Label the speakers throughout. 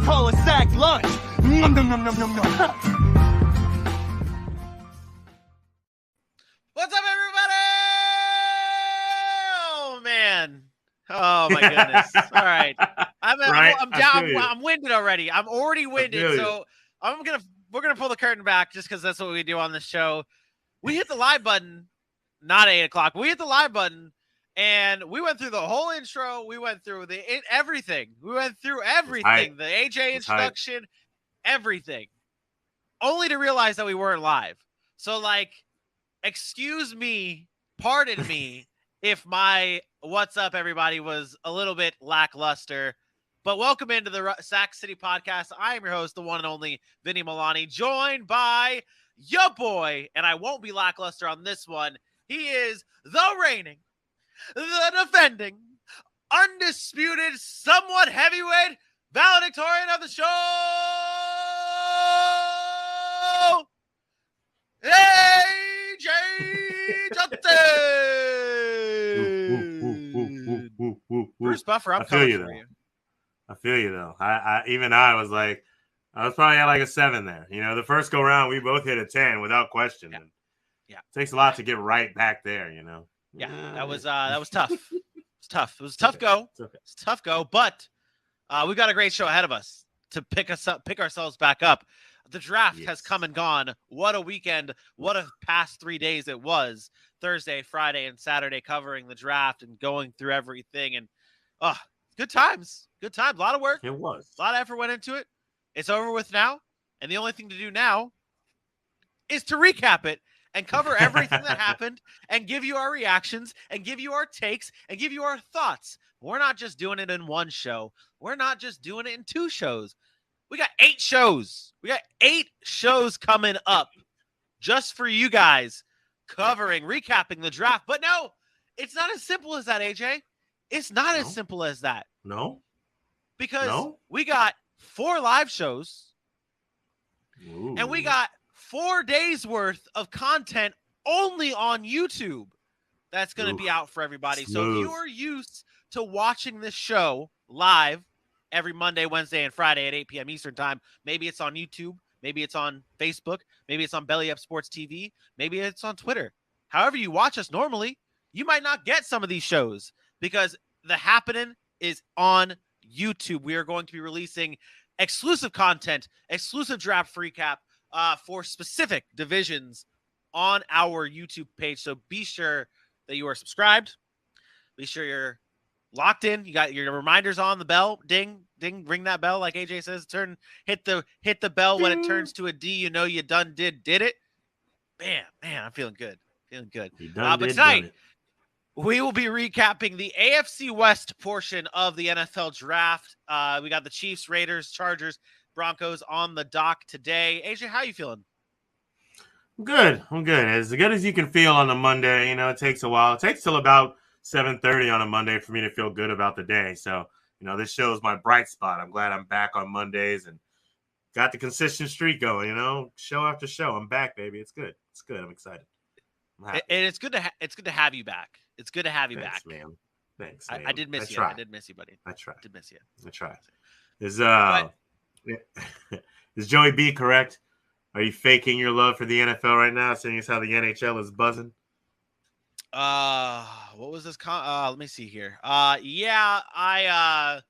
Speaker 1: call a sack lunch. Nom, nom, nom, nom, nom, nom.
Speaker 2: What's up, everybody? Oh, man. Oh, my goodness. All right. I'm down. I'm winded already. I'm already winded. So we're going to pull the curtain back just because that's what we do on this show. We hit the live button, not 8 o'clock. We hit the live button, and we went through the whole intro. We went through everything. We went through everything. The AJ introduction, everything. Only to realize that we weren't live. So, excuse me, pardon me if my what's up, everybody, was a little bit lackluster. But welcome into the Sac City Podcast. I am your host, the one and only Vinny Milani, joined by your boy, and I won't be lackluster on this one. He is the reigning, the defending, undisputed, somewhat heavyweight valedictorian of the show, AJ Johnson. Bruce Buffer, I'm coming for you.
Speaker 3: I feel you though. I was like, I was probably at like a 7 there. You know, the first go round, we both hit a 10 without question.
Speaker 2: Yeah.
Speaker 3: It takes a lot to get right back there, you know.
Speaker 2: Yeah, that was tough. It's tough. It was a tough go. It's a tough go, but we've got a great show ahead of us to pick ourselves back up. The draft has come and gone. What a weekend. What a past 3 days it was. Thursday, Friday, and Saturday covering the draft and going through everything. And good times. Good times. A lot of work.
Speaker 3: It was.
Speaker 2: A lot of effort went into it. It's over with now. And the only thing to do now is to recap it and cover everything that happened and give you our reactions and give you our takes and give you our thoughts. We're not just doing it in one show. We're not just doing it in 2 shows. We got 8 shows. We got 8 shows coming up just for you guys covering, recapping the draft. But no, it's not as simple as that, AJ. It's not as simple as that.
Speaker 3: No.
Speaker 2: Because we got 4 live shows.
Speaker 3: Ooh.
Speaker 2: And we got 4 days worth of content only on YouTube that's going to be out for everybody.
Speaker 3: Smooth.
Speaker 2: So if you are used to watching this show live every Monday, Wednesday, and Friday at 8 p.m. Eastern time, maybe it's on YouTube, maybe it's on Facebook, maybe it's on Belly Up Sports TV, maybe it's on Twitter. However you watch us normally, you might not get some of these shows because the happening is on YouTube. We are going to be releasing exclusive content, exclusive draft recap for specific divisions on our YouTube page. So be sure that you are subscribed. Be sure you're locked in. You got your reminders on, the bell. Ding, ding, ring that bell like AJ says. Hit the bell when it turns to a D. You know you did it. Man, I'm feeling good. But tonight, we will be recapping the AFC West portion of the NFL draft. We got the Chiefs, Raiders, Chargers, Broncos on the dock today. AJ, how you feeling?
Speaker 3: I'm good. As good as you can feel on a Monday. You know, it takes a while. It takes till about 7:30 on a Monday for me to feel good about the day. So, you know, this show is my bright spot. I'm glad I'm back on Mondays and got the consistent streak going, you know, show after show. I'm back, baby. It's good. I'm excited.
Speaker 2: And it's good to have you back. It's good to have you back.
Speaker 3: Man. Thanks,
Speaker 2: man. I did miss you. I did miss you, buddy.
Speaker 3: I tried.
Speaker 2: I did miss you.
Speaker 3: I tried. Is Joey B correct? Are you faking your love for the NFL right now, seeing as how the NHL is buzzing?
Speaker 2: What was this? Let me see here. Yeah, kind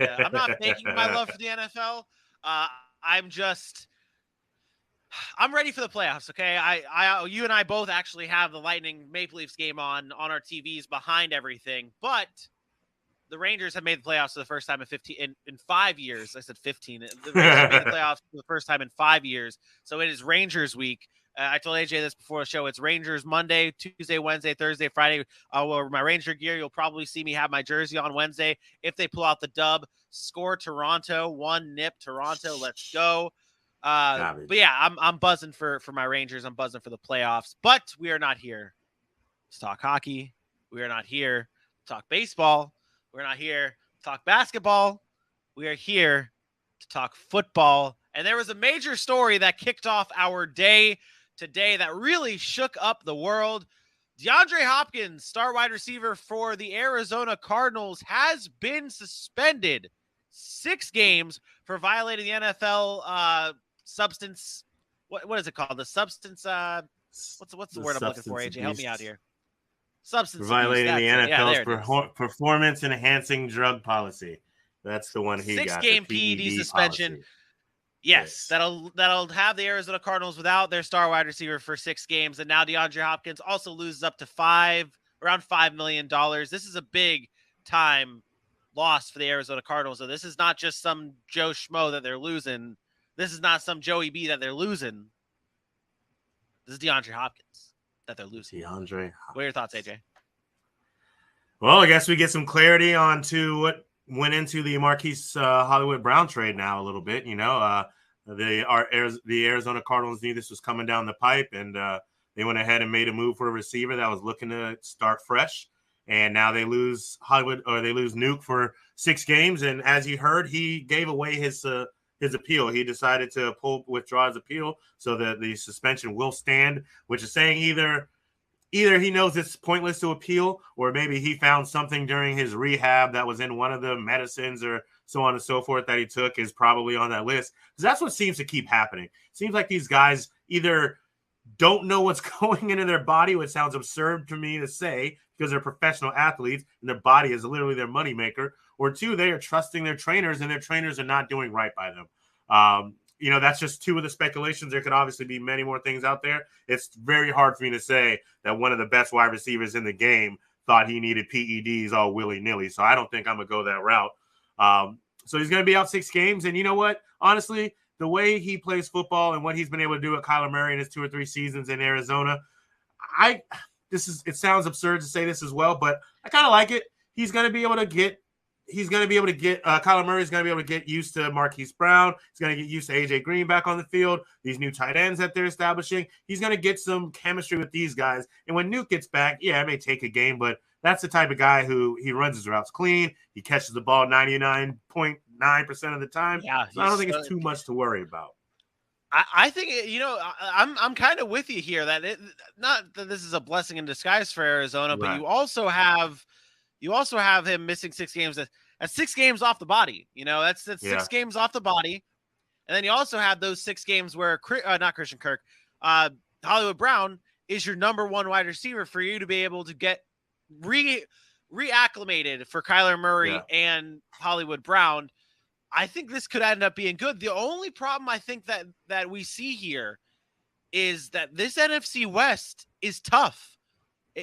Speaker 2: of. I'm not faking my love for the NFL. I'm ready for the playoffs. Okay. You and I both actually have the Lightning Maple Leafs game on our TVs behind everything, but the Rangers have made the playoffs for the first time in 5 years. I said 15. The Rangers have made the playoffs for the first time in 5 years. So it is Rangers week. I told AJ this before the show. It's Rangers Monday, Tuesday, Wednesday, Thursday, Friday. I'll wear my Ranger gear. You'll probably see me have my jersey on Wednesday. If they pull out the dub, score Toronto, 1-0 Toronto. Let's go. But yeah, I'm buzzing for my Rangers. I'm buzzing for the playoffs. But we are not here to talk hockey. We are not here to talk baseball. We're not here to talk basketball. We are here to talk football. And there was a major story that kicked off our day today that really shook up the world. DeAndre Hopkins, star wide receiver for the Arizona Cardinals, has been suspended 6 games for violating the NFL substance. What is it called? The substance. What's the word I'm looking for? AJ, help me out here. Substance
Speaker 3: for violating
Speaker 2: abuse.
Speaker 3: the
Speaker 2: That's it. Yeah, there
Speaker 3: NFL's
Speaker 2: it is.
Speaker 3: performance enhancing drug policy. That's the one he got.
Speaker 2: 6-game
Speaker 3: the
Speaker 2: PED
Speaker 3: PED
Speaker 2: suspension.
Speaker 3: policy.
Speaker 2: Yes, that'll have the Arizona Cardinals without their star wide receiver for 6 games, and now DeAndre Hopkins also loses up to around $5 million. This is a big time loss for the Arizona Cardinals. So this is not just some Joe Schmo that they're losing. This is not some Joey B that they're losing. This is DeAndre Hopkins that they're losing.
Speaker 3: DeAndre.
Speaker 2: What are your thoughts, AJ?
Speaker 3: Well, I guess we get some clarity on to what went into the Marquise Hollywood Brown trade now a little bit. The Arizona Cardinals knew this was coming down the pipe, and they went ahead and made a move for a receiver that was looking to start fresh. And now they lose Nuke for 6 games. And as you heard, he gave away his appeal. He decided to withdraw his appeal so that the suspension will stand, which is saying either he knows it's pointless to appeal, or maybe he found something during his rehab that was in one of the medicines or so on and so forth that he took is probably on that list. Because that's what seems to keep happening. It seems like these guys either don't know what's going into their body, which sounds absurd to me to say because they're professional athletes and their body is literally their moneymaker, or 2, they are trusting their trainers and their trainers are not doing right by them. That's just 2 of the speculations. There could obviously be many more things out there. It's very hard for me to say that one of the best wide receivers in the game thought he needed PEDs all willy-nilly. So I don't think I'm going to go that route. So he's going to be out 6 games. And you know what? Honestly, the way he plays football and what he's been able to do with Kyler Murray in his 2 or 3 seasons in Arizona, it sounds absurd to say this as well, but I kind of like it. He's going to be able to get Kyler Murray's going to be able to get used to Marquise Brown. He's going to get used to AJ Green back on the field, these new tight ends that they're establishing. He's going to get some chemistry with these guys. And when Nuke gets back, yeah, it may take a game, but that's the type of guy who he runs his routes clean. He catches the ball 99.9% of the time. Yeah, so I don't think it's too much to worry about.
Speaker 2: I think, I'm kind of with you here that not that this is a blessing in disguise for Arizona, but you also have him missing 6 games. That's 6 games off the body. That's 6 games off the body. And then you also have those 6 games where not Christian Kirk, Hollywood Brown is your number 1 wide receiver for you to be able to get reacclimated for Kyler Murray and Hollywood Brown. I think this could end up being good. The only problem I think that we see here is that this NFC West is tough.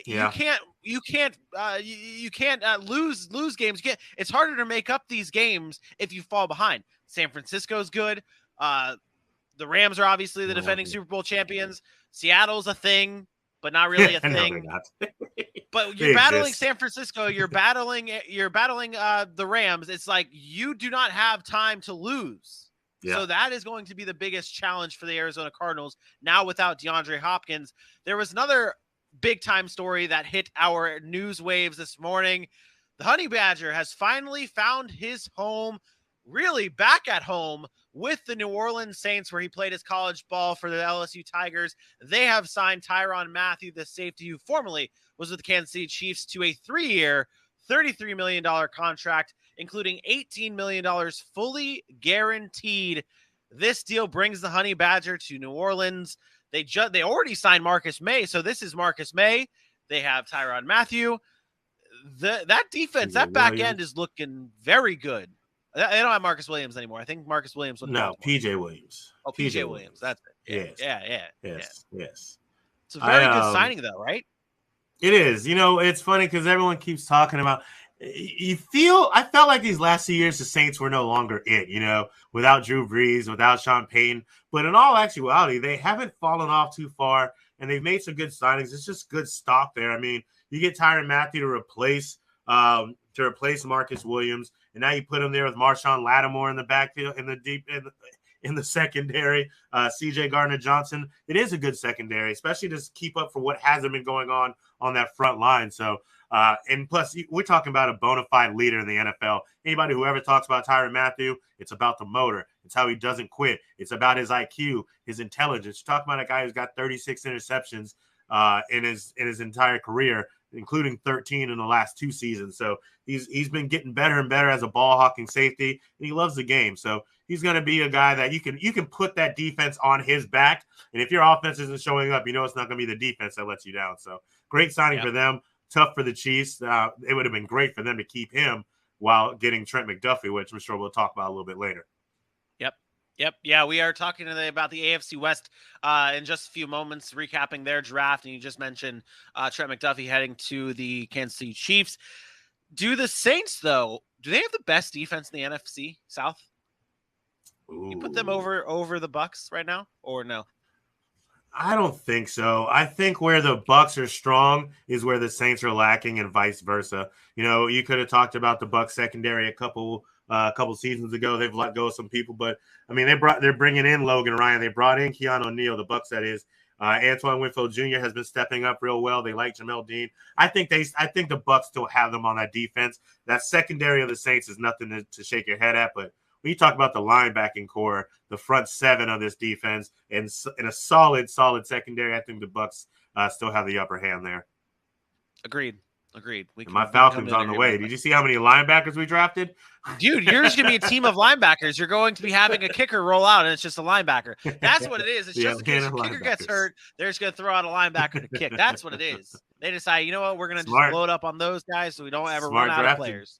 Speaker 2: You can't lose games. It's harder to make up these games if you fall behind. San Francisco's good. The Rams are obviously the defending Super Bowl champions. Seattle's a thing, but not really a thing. But you're battling San Francisco. You're battling the Rams. It's like you do not have time to lose. Yeah. So that is going to be the biggest challenge for the Arizona Cardinals now without DeAndre Hopkins. There was another big-time story that hit our news waves this morning. The Honey Badger has finally found his home, really back at home, with the New Orleans Saints, where he played his college ball for the LSU Tigers. They have signed Tyrann Mathieu, the safety who formerly was with the Kansas City Chiefs, to a 3-year, $33 million contract, including $18 million fully guaranteed. This deal brings the Honey Badger to New Orleans. They already signed Marcus May, so this is Marcus May. They have Tyrann Mathieu. That defense, that back end is looking very good. They don't have Marcus Williams anymore. I think Marcus Williams.
Speaker 3: PJ Williams.
Speaker 2: Oh, PJ Williams. That's it.
Speaker 3: Yes.
Speaker 2: It's a very good signing, though, right?
Speaker 3: It is. It's funny because everyone keeps talking about. I felt like these last 2 years the Saints were no longer it. Without Drew Brees, without Sean Payton. But in all actuality, they haven't fallen off too far, and they've made some good signings. It's just good stock there. I mean, you get Tyrann Mathieu to replace Marcus Williams, and now you put him there with Marshawn Lattimore in the backfield, in the secondary, C.J. Gardner-Johnson. It is a good secondary, especially to keep up for what hasn't been going on that front line. So, and plus, we're talking about a bona fide leader in the NFL. Anybody who ever talks about Tyrann Mathieu, it's about the motor. It's how he doesn't quit. It's about his IQ, his intelligence. You're talking about a guy who's got 36 interceptions in his entire career, including 13 in the last 2 seasons. So he's been getting better and better as a ball hawking safety, and he loves the game. So he's going to be a guy that you can put that defense on his back. And if your offense isn't showing up, it's not going to be the defense that lets you down. So great signing for them. Tough for the Chiefs. It would have been great for them to keep him while getting Trent McDuffie, which I'm sure we'll talk about a little bit later.
Speaker 2: Yep. Yeah, we are talking today about the AFC West in just a few moments, recapping their draft. And you just mentioned Trent McDuffie heading to the Kansas City Chiefs. Do the Saints, though, do they have the best defense in the NFC South?
Speaker 3: Ooh.
Speaker 2: You put them over the Bucs right now, or no?
Speaker 3: I don't think so. I think where the Bucs are strong is where the Saints are lacking, and vice versa. You could have talked about the Bucs secondary a couple seasons ago. They've let go of some people, but I mean, they're bringing in Logan Ryan. They brought in Keanu Neal, the Bucs, that is. Antoine Winfield Jr. has been stepping up real well. They like Jamel Dean. I think the Bucs still have them on that defense. That secondary of the Saints is nothing to shake your head at, but when you talk about the linebacking core, the front seven of this defense, and a solid secondary, I think the Bucs still have the upper hand there.
Speaker 2: Agreed.
Speaker 3: My Falcons on the way. Did you see how many linebackers we drafted?
Speaker 2: Dude, you're just going to be a team of linebackers. You're going to be having a kicker roll out, and it's just a linebacker. That's what it is. It's just in case your kicker gets hurt, they're just going to throw out a linebacker to kick. That's what it is. They decide, you know what, we're going to just load up on those guys so we don't ever run out of players.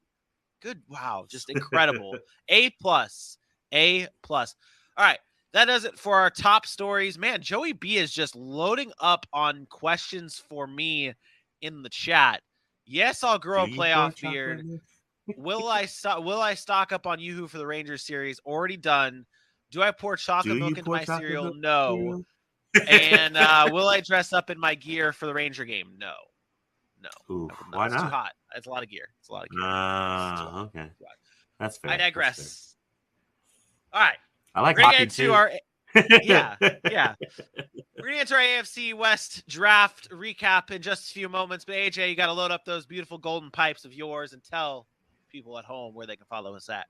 Speaker 2: Good. Wow. Just incredible. A+. All right. That does it for our top stories. Man, Joey B is just loading up on questions for me in the chat. Yes, I'll grow a playoff beard. Will I stock up on Yoo-Hoo for the Rangers series? Already done. Do I pour chocolate milk into my cereal? No. And will I dress up in my gear for the Ranger game? No.
Speaker 3: Ooh, why not?
Speaker 2: It's too hot. It's a lot of gear.
Speaker 3: Okay. That's fair.
Speaker 2: I digress. All right.
Speaker 3: I like hockey too.
Speaker 2: Yeah. We're going to enter our AFC West draft recap in just a few moments. But, AJ, you got to load up those beautiful golden pipes of yours and tell people at home where they can follow us at.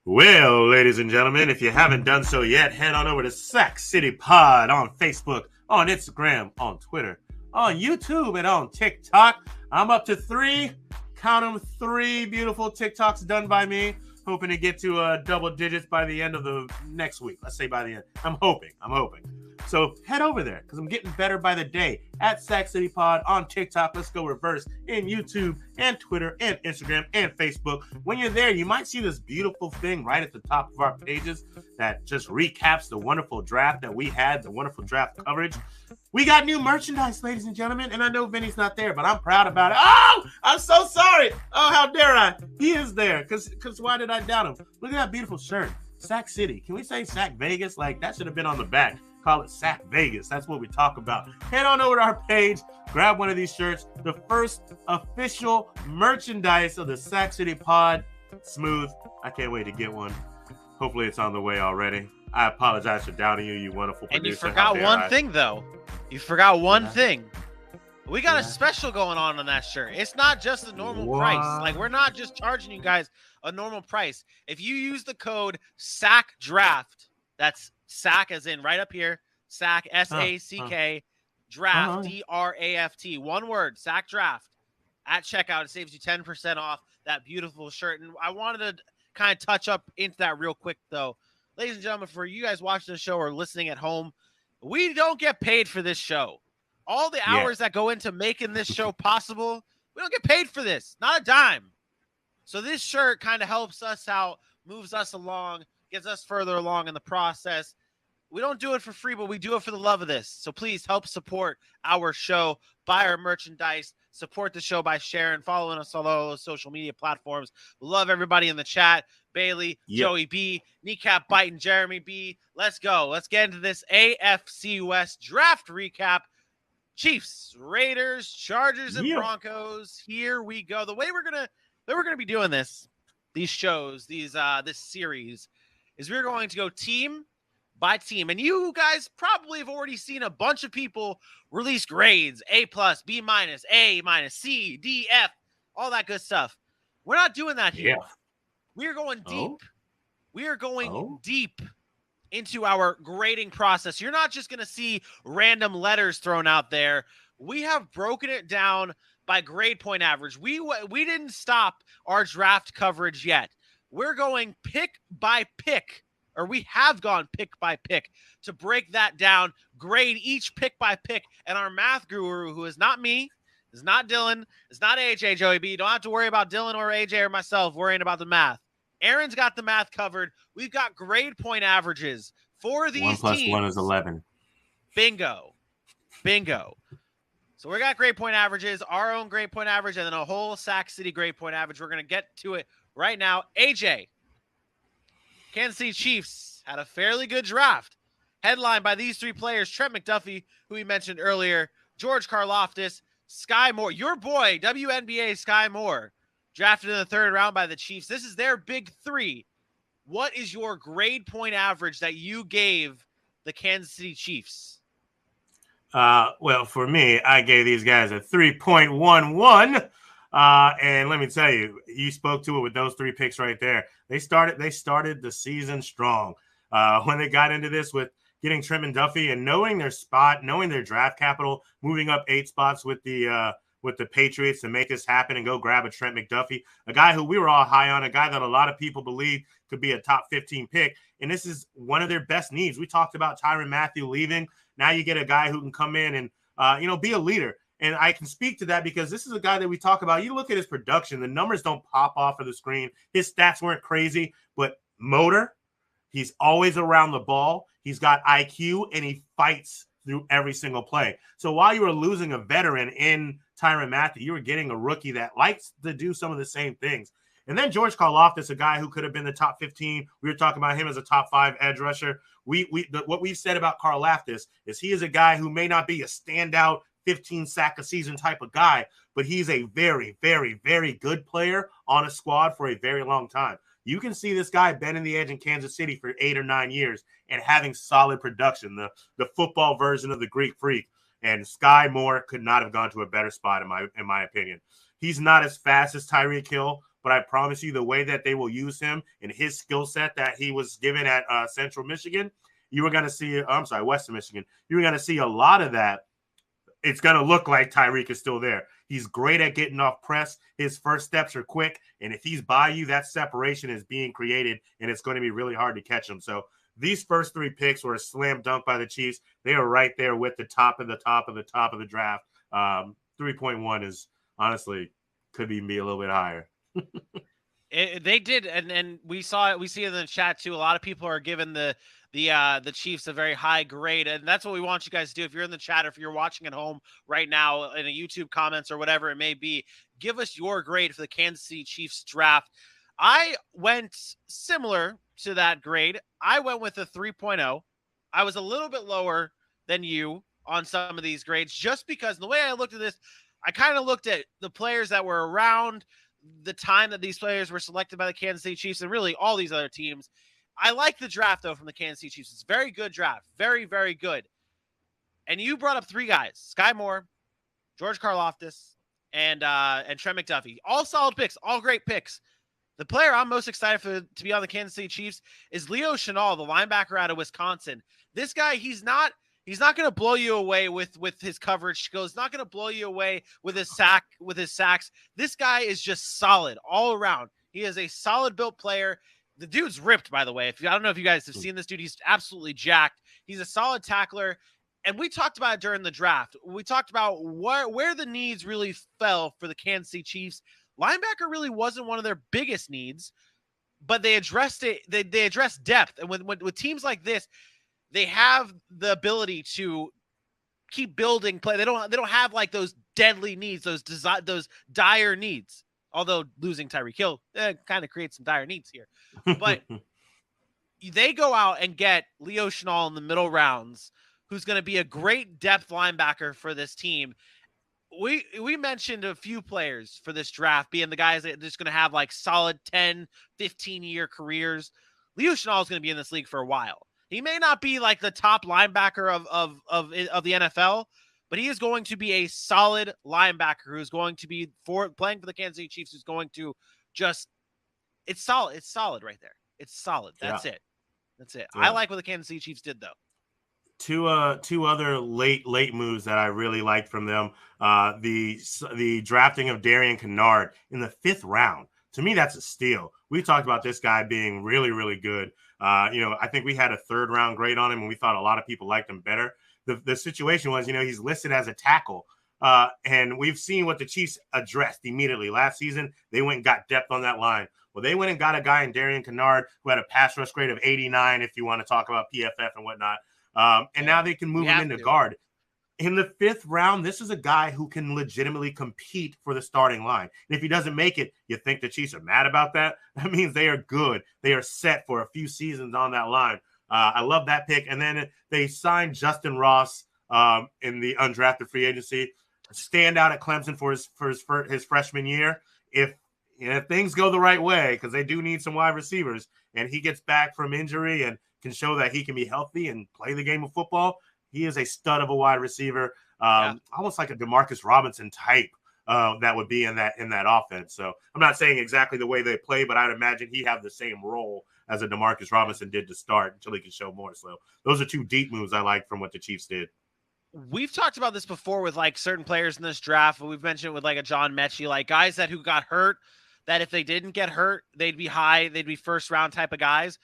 Speaker 3: Well, ladies and gentlemen, if you haven't done so yet, head on over to Sac City Pod on Facebook, on Instagram, on Twitter, on YouTube, and on TikTok. I'm up to 3 beautiful TikToks done by me. Hoping to get to double digits by the end of the next week. Let's say by the end. I'm hoping. So head over there because I'm getting better by the day at Sac City Pod on TikTok. Let's go reverse in YouTube and Twitter and Instagram and Facebook. When you're there, you might see this beautiful thing right at the top of our pages that just recaps the wonderful draft that we had, the wonderful draft coverage. We got new merchandise, ladies and gentlemen, and I know Vinny's not there, but I'm proud about it. Oh, I'm so sorry. Oh, how dare I? He is there, because why did I doubt him? Look at that beautiful shirt. Sac City. Can we say Sac Vegas? Like, that should have been on the back. Call it Sac Vegas. That's what we talk about. Head on over to our page. Grab one of these shirts. The first official merchandise of the Sac City Pod. Smooth. I can't wait to get one. Hopefully it's on the way already. I apologize for doubting you, you wonderful producer.
Speaker 2: And you forgot one thing, though. You forgot one thing. We got a special going on that shirt. It's not just the normal price. Like, we're not just charging you guys a normal price. If you use the code SACDRAFT, that's SAC as in right up here, SAC, S-A-C-K, draft, D-R-A-F-T. One word, SAC draft. At checkout, it saves you 10% off that beautiful shirt. And I wanted to kind of touch up into that real quick, though. Ladies and gentlemen, for you guys watching the show or listening at home, we don't get paid for this show. All the hours that go into making this show possible, we don't get paid for this. Not a dime. So this shirt kind of helps us out, moves us along, gets us further along in the process. We don't do it for free, but we do it for the love of this. So please help support our show, buy our merchandise, support the show by sharing, following us on all those social media platforms. We love everybody in the chat. Bailey, Joey B, Kneecap Biting, Jeremy B. Let's go. Let's get into this AFC West draft recap. Chiefs, Raiders, Chargers, and Broncos. Here we go. The way we're gonna be doing these shows, this series, is we're going to go team by team. And you guys probably have already seen a bunch of people release grades, A+, B-, A-, C, D, F, all that good stuff. We're not doing that here. We are going deep. We are going deep into our grading process. You're not just going to see random letters thrown out there. We have broken it down by grade point average. We didn't stop our draft coverage yet. We're going pick by pick, or we have gone pick by pick to break that down, grade each pick by pick. And our math guru, who is not me, is not Dylan, is not AJ, Joey B. Don't have to worry about Dylan or AJ or myself worrying about the math. Aaron's got the math covered. We've got grade point averages for these
Speaker 3: 1 +
Speaker 2: teams.
Speaker 3: 1 is 11.
Speaker 2: Bingo. So we got grade point averages, our own grade point average, and then a whole Sac City grade point average. We're going to get to it right now. AJ, Kansas City Chiefs had a fairly good draft, headlined by these three players: Trent McDuffie, who we mentioned earlier, George Karlaftis, Sky Moore, your boy, WNBA Sky Moore, drafted in the 3rd round by the Chiefs. This is their big three. What is your grade point average that you gave the Kansas City Chiefs?
Speaker 3: Well, for me, I gave these guys a 3.11. And let me tell you, you spoke to it with those 3 picks right there. They started the season strong. When they got into this with getting Trent McDuffie and knowing their spot, knowing their draft capital, moving up 8 spots with the Patriots to make this happen and go grab a Trent McDuffie, a guy who we were all high on, a guy that a lot of people believe could be a top 15 pick. And this is one of their best needs. We talked about Tyrann Mathieu leaving. Now you get a guy who can come in and, be a leader. And I can speak to that because this is a guy that we talk about. You look at his production, the numbers don't pop off of the screen. His stats weren't crazy, but motor, he's always around the ball. He's got IQ, and he fights through every single play. So while you were losing a veteran in Tyrann Mathieu, you were getting a rookie that likes to do some of the same things. And then George Karlaftis, a guy who could have been the top 15. We were talking about him as a top 5 edge rusher. What we've said about Karlaftis is he is a guy who may not be a standout 15 sack a season type of guy, but he's a very, very, very good player on a squad for a very long time. You can see this guy bending the edge in Kansas City for 8 or 9 years and having solid production, the football version of the Greek Freak. And Sky Moore could not have gone to a better spot in my opinion. He's not as fast as Tyreek Hill, but I promise you the way that they will use him and his skill set that he was given at Central Michigan, you were going to see – Western Michigan. You were going to see a lot of that. It's going to look like Tyreek is still there. He's great at getting off press. His first steps are quick, and if he's by you, that separation is being created, and it's going to be really hard to catch him. So these first 3 picks were a slam dunk by the Chiefs. They are right there with the top of the top of the top of the draft. 3.1 is honestly could even be a little bit higher.
Speaker 2: They did, and we saw it. We see it in the chat too. A lot of people are giving the Chiefs a very high grade, and that's what we want you guys to do. If you're in the chat, or if you're watching at home right now in a YouTube comments or whatever it may be, give us your grade for the Kansas City Chiefs draft. I went similar to that grade. I went with a 3.0. I was a little bit lower than you on some of these grades, just because the way I looked at this, I kind of looked at the players that were around the time that these players were selected by the Kansas City Chiefs and really all these other teams. I like the draft, though, from the Kansas City Chiefs. It's a very good draft. Very, very good. And you brought up 3 guys: Sky Moore, George Karlaftis, and Trent McDuffie. All solid picks, all great picks. The player I'm most excited for to be on the Kansas City Chiefs is Leo Chenal, the linebacker out of Wisconsin. This guy, he's not going to blow you away with his coverage skills. He's not going to blow you away with his sacks. This guy is just solid all around. He is a solid built player. The dude's ripped, by the way. I don't know if you guys have seen this dude. He's absolutely jacked. He's a solid tackler. And we talked about it during the draft. We talked about where the needs really fell for the Kansas City Chiefs. Linebacker really wasn't one of their biggest needs, but they addressed it. They addressed depth. And with teams like this, they have the ability to keep building play. They don't have like those deadly needs, those dire needs. Although losing Tyreek Hill kind of creates some dire needs here. But they go out and get Leo Chenal in the middle rounds, who's going to be a great depth linebacker for this team. We mentioned a few players for this draft being the guys that are just going to have like solid 10, 15-year careers. Leo Chenal is going to be in this league for a while. He may not be like the top linebacker of the NFL, but he is going to be a solid linebacker who's going to be playing for the Kansas City Chiefs, who's going to just – it's solid. It's solid right there. It's solid. That's it. That's it.
Speaker 3: Yeah.
Speaker 2: I like what the Kansas City Chiefs did, though.
Speaker 3: Two other late moves that I really liked from them. The drafting of Darian Kennard in the 5th round. To me, that's a steal. We talked about this guy being really, really good. I think we had a 3rd round grade on him, and we thought a lot of people liked him better. The situation was, he's listed as a tackle. And we've seen what the Chiefs addressed immediately. Last season, they went and got depth on that line. Well, they went and got a guy in Darian Kennard who had a pass rush grade of 89, if you want to talk about PFF and whatnot. And now they can move him into guard. In the 5th round, this is a guy who can legitimately compete for the starting line. And if he doesn't make it, you think the Chiefs are mad about that? That means they are good. They are set for a few seasons on that line. I love that pick. And then they signed Justin Ross in the undrafted free agency. Stand out at Clemson for his freshman year. If things go the right way, because they do need some wide receivers, and he gets back from injury and can show that he can be healthy and play the game of football, he is a stud of a wide receiver, almost like a Demarcus Robinson type that would be in that offense. So I'm not saying exactly the way they play, but I'd imagine he'd have the same role as a Demarcus Robinson did to start until he can show more. So those are 2 deep moves I like from what the Chiefs did.
Speaker 2: We've talked about this before with like certain players in this draft. We've mentioned with like a John Mechie, like guys who got hurt, that if they didn't get hurt, they'd be 1st round type of guys.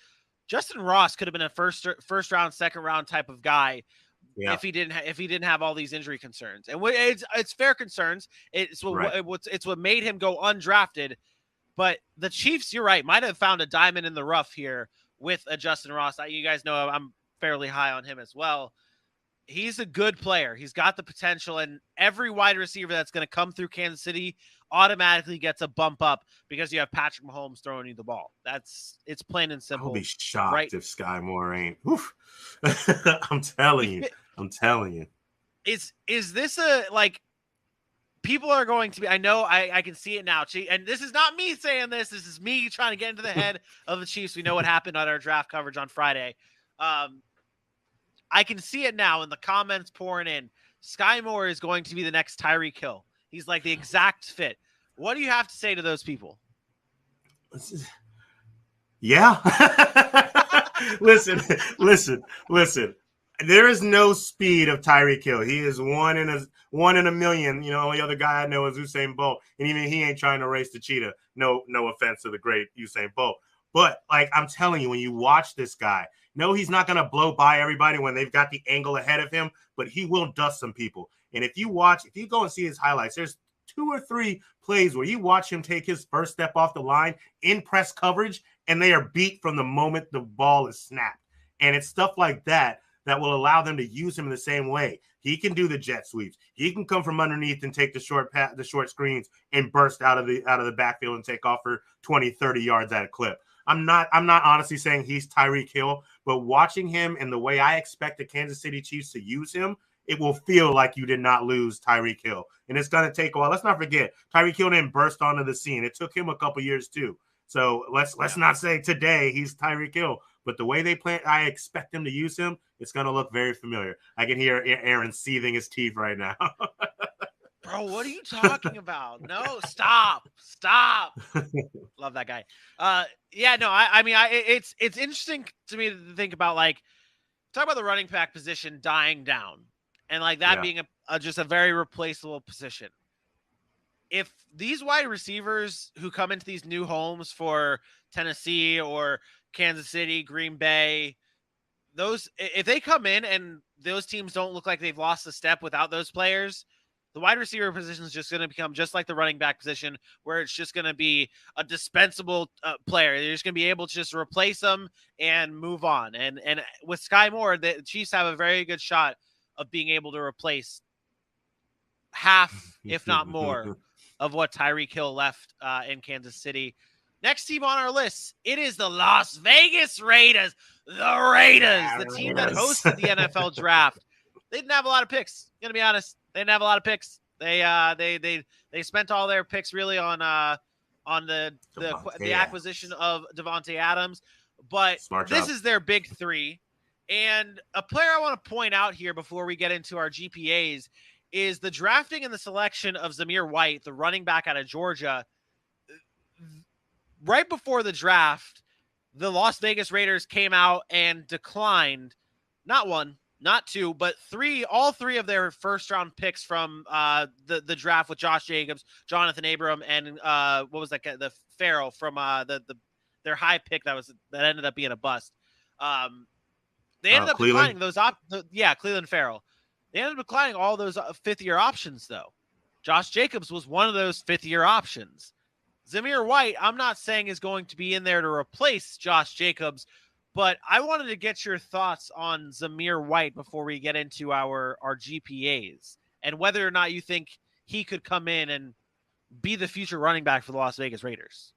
Speaker 2: Justin Ross could have been a first round, 2nd round type of guy if he didn't have all these injury concerns. And it's fair concerns. It's what made him go undrafted. But the Chiefs, you're right, might have found a diamond in the rough here with a Justin Ross. You guys know I'm fairly high on him as well. He's a good player. He's got the potential, and every wide receiver that's going to come through Kansas City automatically gets a bump up because you have Patrick Mahomes throwing you the ball. It's plain and simple.
Speaker 3: I'll be shocked
Speaker 2: right?
Speaker 3: if Sky Moore ain't. I'm telling you.
Speaker 2: Is this a like? People are going to be. I know. I can see it now. And this is not me saying this. This is me trying to get into the head of the Chiefs. We know what happened on our draft coverage on Friday. I can see it now in the comments pouring in. Sky Moore is going to be the next Tyreek Hill. He's like the exact fit. What do you have to say to those people?
Speaker 3: Yeah. Listen. There is no speed of Tyreek Hill. He is one in a million. The only other guy I know is Usain Bolt, and even he ain't trying to race the cheetah. No offense to the great Usain Bolt. But like I'm telling you, when you watch this guy, no, he's not going to blow by everybody when they've got the angle ahead of him, but he will dust some people. And if you go and see his highlights, there's 2 or 3 plays where you watch him take his first step off the line in press coverage, and they are beat from the moment the ball is snapped. And it's stuff like that will allow them to use him in the same way. He can do the jet sweeps. He can come from underneath and take the short screens and burst out of the backfield and take off for 20, 30 yards at a clip. I'm not honestly saying he's Tyreek Hill, but watching him and the way I expect the Kansas City Chiefs to use him, it will feel like you did not lose Tyreek Hill. And it's going to take a while. Let's not forget, Tyreek Hill didn't burst onto the scene. It took him a couple years too. So let's not say today he's Tyreek Hill, but the way they play, I expect them to use him. It's going to look very familiar. I can hear Aaron seething his teeth right now.
Speaker 2: Bro, what are you talking about? No, stop. Love that guy. It's interesting to me to think about, like, talk about the running back position dying down and like that being just a very replaceable position. If these wide receivers who come into these new homes for Tennessee or Kansas City, Green Bay, if they come in and those teams don't look like they've lost a step without those players, the wide receiver position is just going to become just like the running back position, where it's just going to be a dispensable player. They're just going to be able to just replace them and move on. And with Sky Moore, the Chiefs have a very good shot of being able to replace half, if not more, of what Tyreek Hill left in Kansas City. Next team on our list, it is the Las Vegas Raiders. The Raiders, the team that hosted the NFL draft. They didn't have a lot of picks. Going to be honest, they didn't have a lot of picks. They spent all their picks really on the acquisition of Devontae Adams. But this is their big 3. And a player I want to point out here before we get into our GPAs is the drafting and the selection of Zamir White, the running back out of Georgia. Right before the draft, the Las Vegas Raiders came out and declined not one, not two, but all three of their first round picks from the draft with Josh Jacobs, Jonathan Abram, and what was that guy? The Farrell from their high pick that ended up being a bust. They ended up
Speaker 3: Cleveland.
Speaker 2: declining those Cleveland Farrell. They ended up declining all those fifth-year options, though. Josh Jacobs was one of those fifth-year options. Zamir White, I'm not saying is going to be in there to replace Josh Jacobs, but I wanted to get your thoughts on Zamir White before we get into our GPAs and whether or not you think he could come in and be the future running back for the Las Vegas Raiders.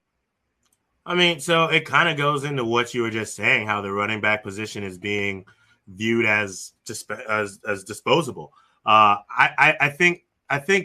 Speaker 3: I mean, so it kind of goes into what you were just saying, how the running back position is being viewed as disposable. I think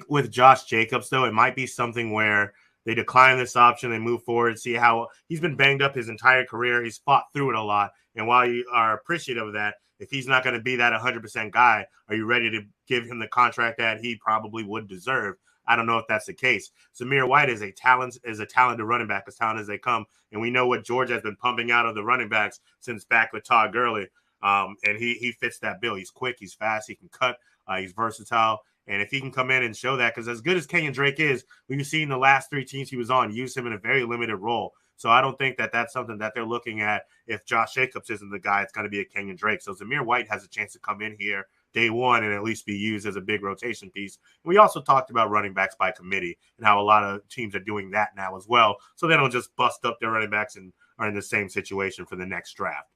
Speaker 3: with Josh Jacobs, though, it might be something where they decline this option and move forward, see how he's been banged up his entire career. He's fought through it a lot. And while you are appreciative of that, if he's not going to be that 100% guy, are you ready to give him the contract that he probably would deserve? I don't know if that's the case. Zamir White is a talented running back, as talented as they come. And we know what Georgia has been pumping out of the running backs since back with Todd Gurley. And he fits that bill. He's quick, he's fast, he can cut, he's versatile. And if he can come in and show that, because as good as Kenyon Drake is, we've seen the last three teams he was on use him in a very limited role. So I don't think that that's something that they're looking at. If Josh Jacobs isn't the guy, it's going to be a Kenyon Drake. So Zamir White has a chance to come in here day one and at least be used as a big rotation piece. And we also talked about running backs by committee and how a lot of teams are doing that now as well. So they don't just bust up their running backs and are in the same situation for the next draft.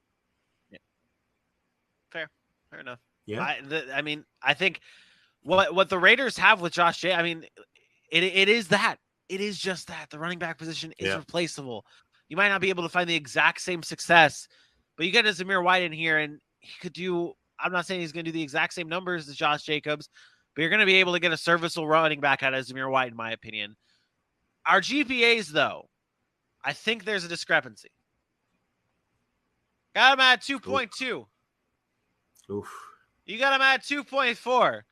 Speaker 2: Yeah. Fair enough.
Speaker 3: Yeah.
Speaker 2: I mean, I think what the Raiders have with Josh J, I mean, it is that. It is just that. The running back position is replaceable. You might not be able to find the exact same success, but you get a Zamir White in here and he could do, I'm not saying he's going to do the exact same numbers as Josh Jacobs, but you're going to be able to get a serviceable running back out of Zamir White, in my opinion. Our GPAs, though, I think there's a discrepancy. Got him at 2.2.
Speaker 3: Oof.
Speaker 2: You got him at 2.4.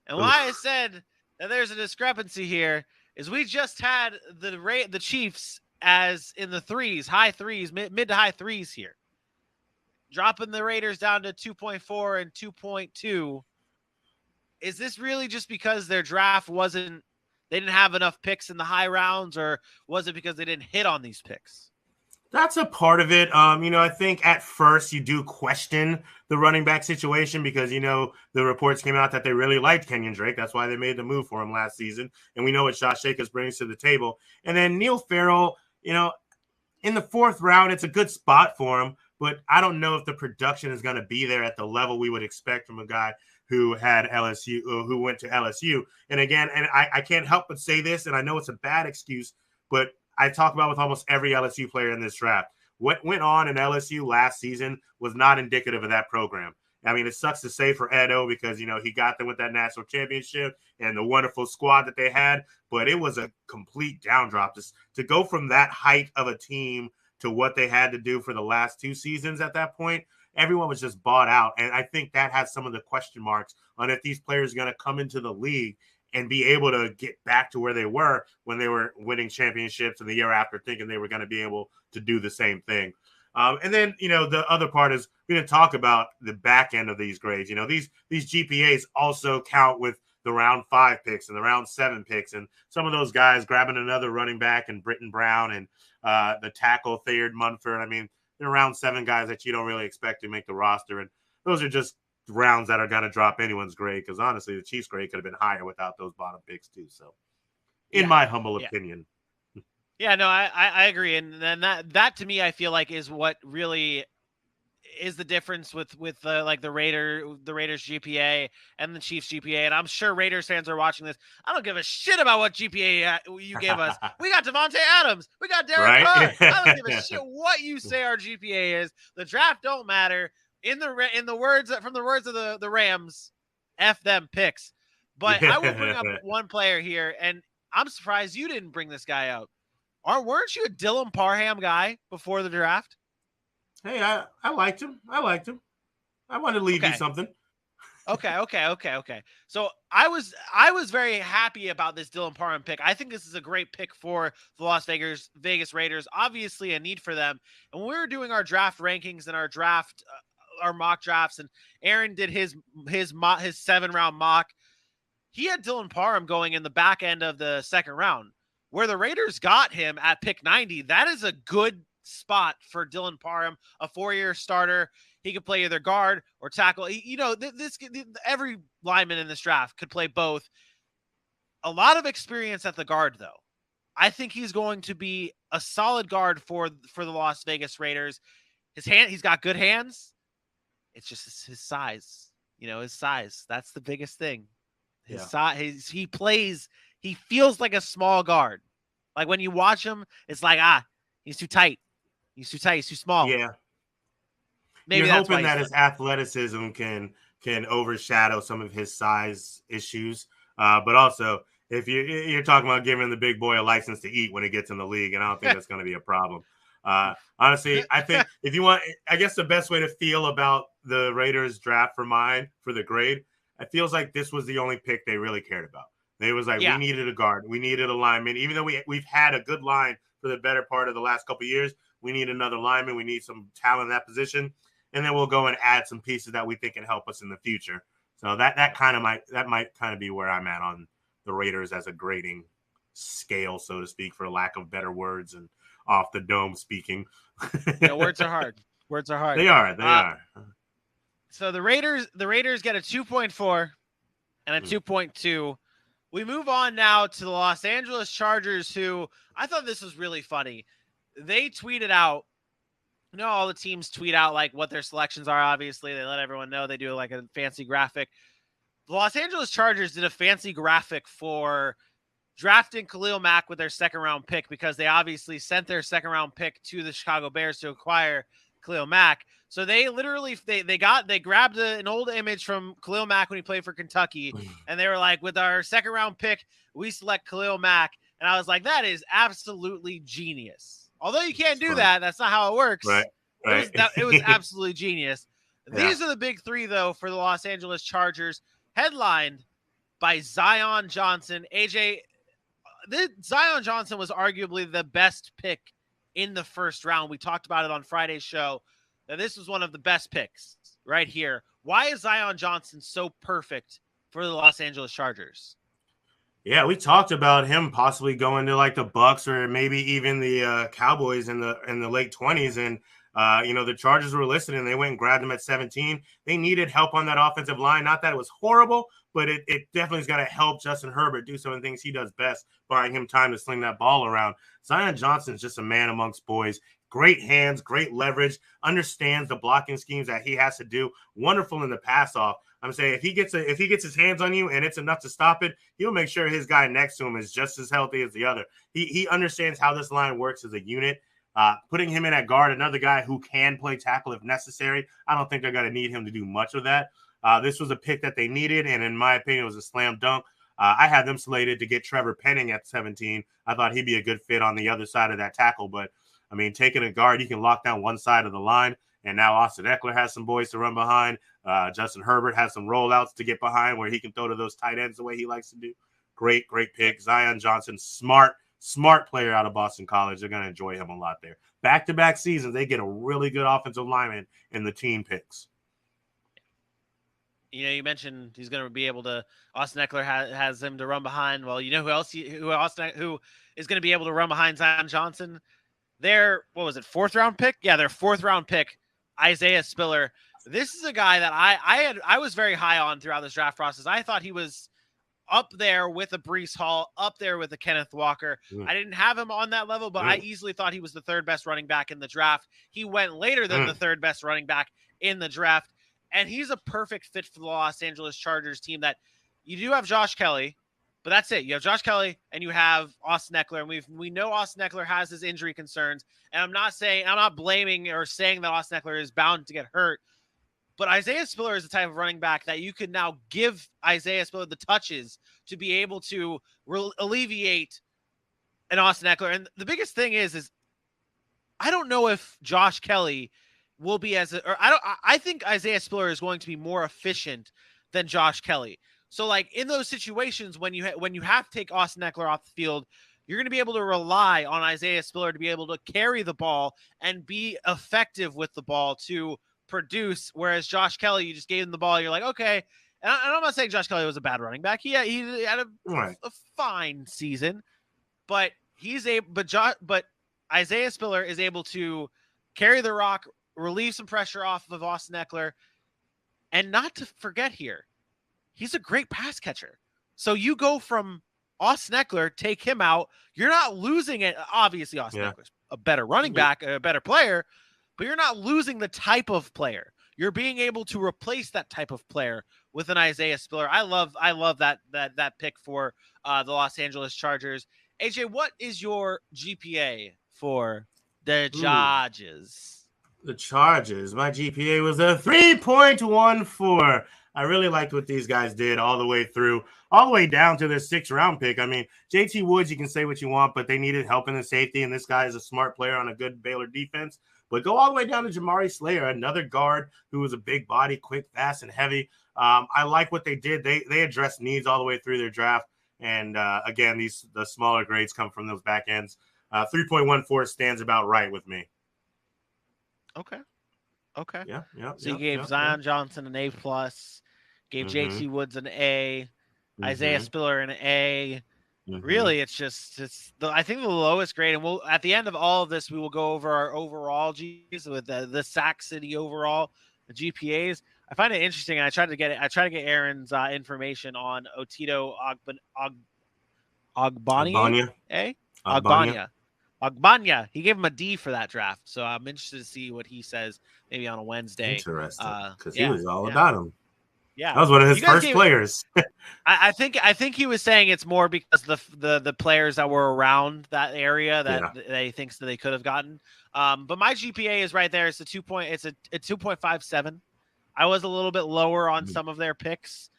Speaker 2: And why I said that there's a discrepancy here is we just had the Chiefs as in the threes, high threes, mid to high threes here. Dropping the Raiders down to 2.4 and 2.2. Is this really just because their draft they didn't have enough picks in the high rounds, or was it because they didn't hit on these picks?
Speaker 3: That's a part of it. I think at first you do question the running back situation because, the reports came out that they really liked Kenyon Drake. That's why they made the move for him last season. And we know what Josh Jacobs brings to the table. And then Neil Farrell, in the fourth round, it's a good spot for him. But I don't know if the production is going to be there at the level we would expect from a guy who had LSU, who went to LSU. And again, I can't help but say this, and I know it's a bad excuse, but I talk about with almost every LSU player in this draft. What went on in LSU last season was not indicative of that program. I mean, it sucks to say for Edo because, he got them with that national championship and the wonderful squad that they had, but it was a complete down drop. To go from that height of a team to what they had to do for the last two seasons at that point, everyone was just bought out. And I think that has some of the question marks on if these players are going to come into the league and be able to get back to where they were when they were winning championships and the year after thinking they were going to be able to do the same thing. And then, the other part is we didn't talk about the back end of these grades. These GPAs also count with the round 5 picks and the round 7 picks. And some of those guys grabbing another running back and Britton Brown and the tackle Thayard Munford. I mean, they're round 7 guys that you don't really expect to make the roster. And those are just rounds that are going to drop anyone's grade because honestly, the Chiefs' grade could have been higher without those bottom picks too. So in my humble opinion.
Speaker 2: Yeah, no, I agree. And then that to me, I feel like is what really is the difference with the Raiders GPA and the Chiefs GPA. And I'm sure Raiders fans are watching this. I don't give a shit about what GPA you gave us. We got Devontae Adams. We got Derek Carr. I don't give a shit what you say our GPA is. The draft don't matter. In the words of the Rams, F them picks. But I will bring up one player here, and I'm surprised you didn't bring this guy out. Weren't you a Dylan Parham guy before the draft?
Speaker 3: Hey, I liked him. I wanted to leave you something.
Speaker 2: Okay. So I was very happy about this Dylan Parham pick. I think this is a great pick for the Las Vegas Raiders. Obviously, a need for them. And when we were doing our draft rankings and our mock drafts, and Aaron did his 7-round mock, he had Dylan Parham going in the back end of the second round. Where the Raiders got him at pick 90, that is a good spot for Dylan Parham, a 4-year starter. He could play either guard or tackle. Every lineman in this draft could play both. A lot of experience at the guard, though. I think he's going to be a solid guard for the Las Vegas Raiders. He's got good hands. It's just his size. His size. That's the biggest thing. His size. He feels like a small guard. Like when you watch him, it's like, he's too tight. He's too small.
Speaker 3: Yeah.
Speaker 2: Maybe
Speaker 3: you're
Speaker 2: that's
Speaker 3: hoping
Speaker 2: why
Speaker 3: that his athleticism can overshadow some of his size issues. But also, if you're talking about giving the big boy a license to eat when he gets in the league, and I don't think that's going to be a problem. Honestly, I think if you want, I guess the best way to feel about the Raiders draft for the grade, it feels like this was the only pick they really cared about. They was like, we needed a guard, we needed a lineman, even though we've had a good line for the better part of the last couple of years. We need another lineman. We need some talent in that position. And then we'll go and add some pieces that we think can help us in the future. So that might kind of be where I'm at on the Raiders as a grading scale, so to speak, for lack of better words and off the dome speaking.
Speaker 2: Words are hard. Words are hard.
Speaker 3: They are.
Speaker 2: So the Raiders get a 2.4 and a 2.2. We move on now to the Los Angeles Chargers, who I thought this was really funny. They tweeted out, all the teams tweet out like what their selections are. Obviously, they let everyone know. They do like a fancy graphic. The Los Angeles Chargers did a fancy graphic for drafting Khalil Mack with their second-round pick because they obviously sent their second-round pick to the Chicago Bears to acquire Khalil Mack. So they literally they grabbed an old image from Khalil Mack when he played for Kentucky, and they were like, with our second-round pick, we select Khalil Mack. And I was like, that is absolutely genius. Although you can't do that, that's not how it works.
Speaker 3: Right.
Speaker 2: It was absolutely genius. These are the big three, though, for the Los Angeles Chargers, headlined by Zion Johnson. AJ, Zion Johnson was arguably the best pick in the first round. We talked about it on Friday's show. Now, this was one of the best picks right here. Why is Zion Johnson so perfect for the Los Angeles Chargers?
Speaker 3: Yeah, we talked about him possibly going to like the Bucks or maybe even the Cowboys in the late 20s. And, the Chargers were listening. They went and grabbed him at 17. They needed help on that offensive line. Not that it was horrible, but it definitely has got to help Justin Herbert do some of the things he does best, buying him time to sling that ball around. Zion Johnson's just a man amongst boys. Great hands, great leverage, understands the blocking schemes that he has to do. Wonderful in the pass off. I'm saying if he gets his hands on you and it's enough to stop it, he'll make sure his guy next to him is just as healthy as the other. He understands how this line works as a unit. Putting him in at guard, another guy who can play tackle if necessary. I don't think they're going to need him to do much of that. This was a pick that they needed, and in my opinion, it was a slam dunk. I had them slated to get Trevor Penning at 17. I thought he'd be a good fit on the other side of that tackle, but I mean, taking a guard, you can lock down one side of the line. And now Austin Eckler has some boys to run behind. Justin Herbert has some rollouts to get behind where he can throw to those tight ends the way he likes to do. Great pick. Zion Johnson, smart player out of Boston College. They're going to enjoy him a lot there. Back-to-back seasons, they get a really good offensive lineman in the team picks.
Speaker 2: You mentioned he's going to be able to. Austin Eckler has him to run behind. Well, you know who else? Who is going to be able to run behind Zion Johnson? Their fourth round pick? Yeah, their fourth round pick, Isaiah Spiller. This is a guy that I was very high on throughout this draft process. I thought he was up there with a Breece Hall, up there with a Kenneth Walker. I didn't have him on that level, but I easily thought he was the third best running back in the draft. He went later than the third best running back in the draft. And he's a perfect fit for the Los Angeles Chargers team that you do have Josh Kelly, but that's it. You have Josh Kelly and you have Austin Eckler. And we know Austin Eckler has his injury concerns. And I'm not blaming or saying that Austin Eckler is bound to get hurt. But Isaiah Spiller is the type of running back that you could now give Isaiah Spiller the touches to be able to alleviate an Austin Eckler. And the biggest thing is I don't know if Josh Kelly will be I think Isaiah Spiller is going to be more efficient than Josh Kelly. So like in those situations when you have to take Austin Eckler off the field, you're going to be able to rely on Isaiah Spiller to be able to carry the ball and be effective with the ball to produce. Whereas Josh Kelly, you just gave him the ball, you're like, okay. And I'm not saying Josh Kelly was a bad running back. He had a fine season, but but Isaiah Spiller is able to carry the rock, relieve some pressure off of Austin Eckler, and not to forget here, he's a great pass catcher. So you go from Austin Eckler, take him out. You're not losing it. Obviously, Austin Eckler's a better running back, a better player, but you're not losing the type of player. You're being able to replace that type of player with an Isaiah Spiller. I love that pick for the Los Angeles Chargers. AJ, what is your GPA for the Chargers?
Speaker 3: The Chargers. My GPA was a 3.14. I really liked what these guys did all the way through, all the way down to their 6th round pick. I mean, JT Woods, you can say what you want, but they needed help in the safety, and this guy is a smart player on a good Baylor defense. But go all the way down to Jamari Slayer, another guard who was a big body, quick, fast, and heavy. I like what they did. They addressed needs all the way through their draft. And again, the smaller grades come from those back ends. 3.14 stands about right with me.
Speaker 2: Okay.
Speaker 3: Yeah.
Speaker 2: So you gave Zion Johnson an A+, gave JT Woods an A, Isaiah Spiller an A. Really, I think the lowest grade, and we'll at the end of all of this, we will go over our overall Gs with the Sac City overall, the GPAs. I find it interesting, and I tried to get Aaron's information on Otito Ogbonnia. Ogbonnia. He gave him a D for that draft, so I'm interested to see what he says maybe on a Wednesday.
Speaker 3: Interesting, because he was all about him.
Speaker 2: Yeah,
Speaker 3: that was one of his first players.
Speaker 2: I think he was saying it's more because the players that were around that area that they thinks that they could have gotten. But my GPA is right there. It's a 2.57. I was a little bit lower on some of their picks.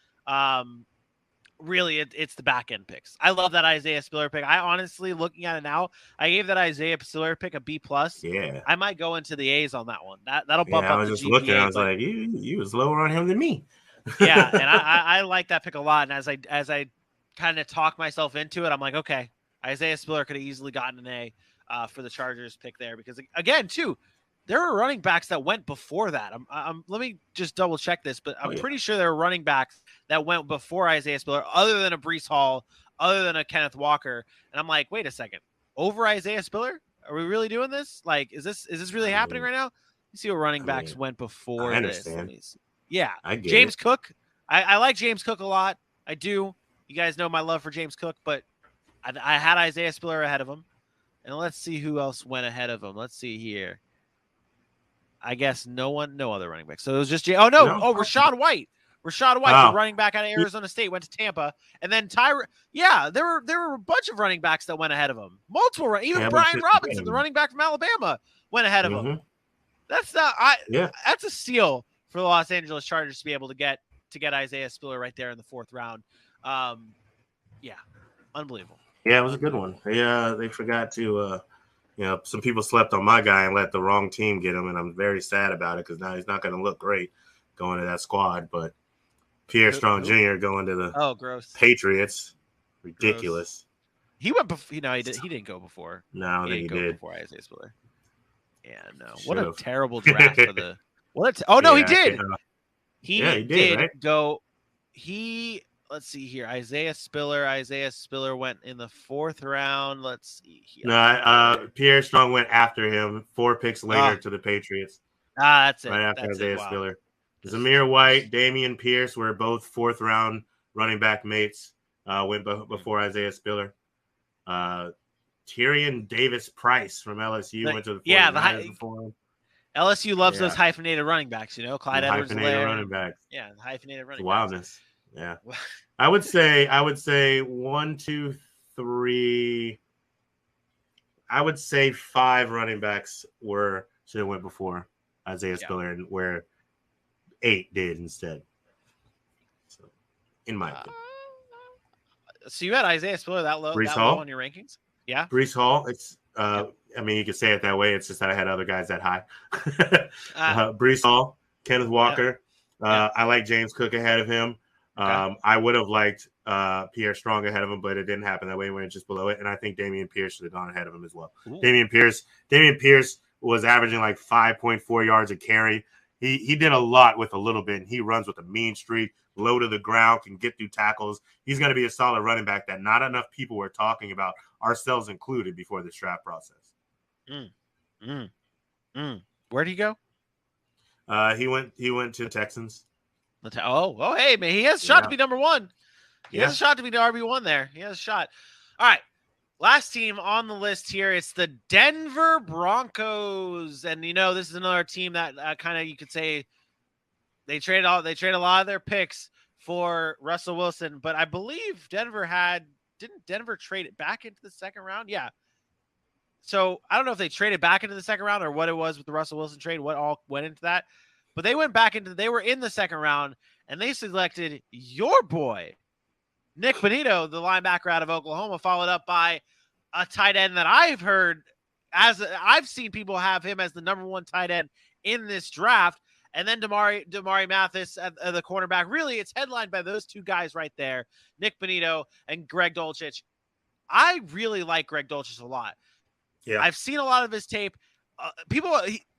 Speaker 2: Really, it's the back end picks. I love that Isaiah Spiller pick. I honestly, looking at it now, I gave that Isaiah Spiller pick a B+.
Speaker 3: Yeah,
Speaker 2: I might go into the A's on that one. That'll bump up.
Speaker 3: I was
Speaker 2: the
Speaker 3: just
Speaker 2: GPA,
Speaker 3: looking. I was like, you was lower on him than me.
Speaker 2: Yeah, and I like that pick a lot. And as I kind of talk myself into it, I'm like, okay, Isaiah Spiller could have easily gotten an A for the Chargers pick there, because again, too, there were running backs that went before that. Let me just double check this, but I'm pretty sure there were running backs that went before Isaiah Spiller, other than a Breece Hall, other than a Kenneth Walker. And I'm like, wait a second, over Isaiah Spiller? Are we really doing this? Like, is this really happening right now? Let's see what running backs went before this. Yeah, James Cook. I like James Cook a lot. I do. You guys know my love for James Cook, but I had Isaiah Spiller ahead of him. And let's see who else went ahead of him. Let's see here. I guess no other running back. So it was just Rachaad White. Rachaad White, the running back out of Arizona State, went to Tampa, and then there were a bunch of running backs that went ahead of him. Multiple, even Brian Robinson, the running back from Alabama, went ahead of him. That's that's a steal for the Los Angeles Chargers to be able to get Isaiah Spiller right there in the 4th round. Unbelievable.
Speaker 3: Yeah, it was a good one. They forgot to. Some people slept on my guy and let the wrong team get him, and I'm very sad about it because now he's not going to look great going to that squad. But Pierre Strong Jr. going to the Patriots, ridiculous.
Speaker 2: Gross. He went before. He didn't go before.
Speaker 3: No, I don't think he did
Speaker 2: before Isaiah Spiller. Yeah, no. What a terrible draft for the. Oh no, he did. He did right? Go. Let's see here. Isaiah Spiller went in the 4th round. Let's see here.
Speaker 3: No, Pierre Strong went after him 4 picks later to the Patriots.
Speaker 2: That's it.
Speaker 3: Right after
Speaker 2: that's
Speaker 3: Isaiah
Speaker 2: Wow.
Speaker 3: Spiller. Zamir White, Damian Pierce were both 4th round running back mates. Went before Isaiah Spiller. Tyrion Davis Price from LSU went to the 49ers before him.
Speaker 2: LSU loves those hyphenated running backs, Clyde Edwards-Helaire.
Speaker 3: Running backs.
Speaker 2: Yeah, hyphenated running
Speaker 3: backs. Wildness. Yeah. I would say 1, 2, 3. I would say 5 running backs should have went before Isaiah Spiller, and where 8 did instead. So, in my opinion.
Speaker 2: So you had Isaiah Spiller that low on your rankings? Yeah.
Speaker 3: Breece Hall. It's I mean, you could say it that way. It's just that I had other guys that high. Breece Hall, Kenneth Walker, I like James Cook ahead of him.
Speaker 2: Okay.
Speaker 3: I would have liked Pierre Strong ahead of him, but it didn't happen that way. We went just below it, and I think Damian Pierce should have gone ahead of him as well.
Speaker 2: Ooh.
Speaker 3: Damian Pierce was averaging like 5.4 yards a carry. He did a lot with a little bit. And he runs with a mean streak, low to the ground, can get through tackles. He's going to be a solid running back that not enough people were talking about, ourselves included, before this draft process.
Speaker 2: Where'd he go?
Speaker 3: He went to Texans.
Speaker 2: Hey, man, he has a shot to be number one. He has a shot to be the RB1 there. He has a shot. All right. Last team on the list here, it's the Denver Broncos. And, this is another team that kind of, you could say, they trade a lot of their picks for Russell Wilson. But I believe didn't Denver trade it back into the second round? Yeah. So I don't know if they traded back into the second round or what it was with the Russell Wilson trade, what all went into that. But they were in the second round, and they selected your boy, Nick Bonito, the linebacker out of Oklahoma, followed up by a tight end that I've seen people have him as the number one tight end in this draft. And then Damari Mathis at the cornerback. Really, it's headlined by those two guys right there, Nick Bonito and Greg Dulcich. I really like Greg Dulcich a lot. Yeah. I've seen a lot of his tape.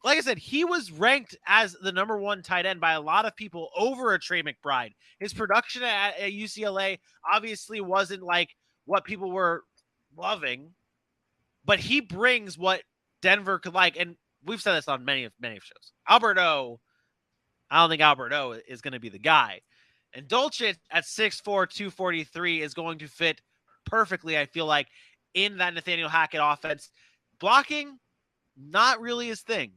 Speaker 2: Like I said, he was ranked as the number one tight end by a lot of people over a Trey McBride. His production at UCLA obviously wasn't like what people were loving, but he brings what Denver could like. And we've said this on many shows. I don't think Albert O is going to be the guy. And Dulcich at 6'4", 243 is going to fit perfectly, I feel like, in that Nathaniel Hackett offense. Blocking, not really his thing.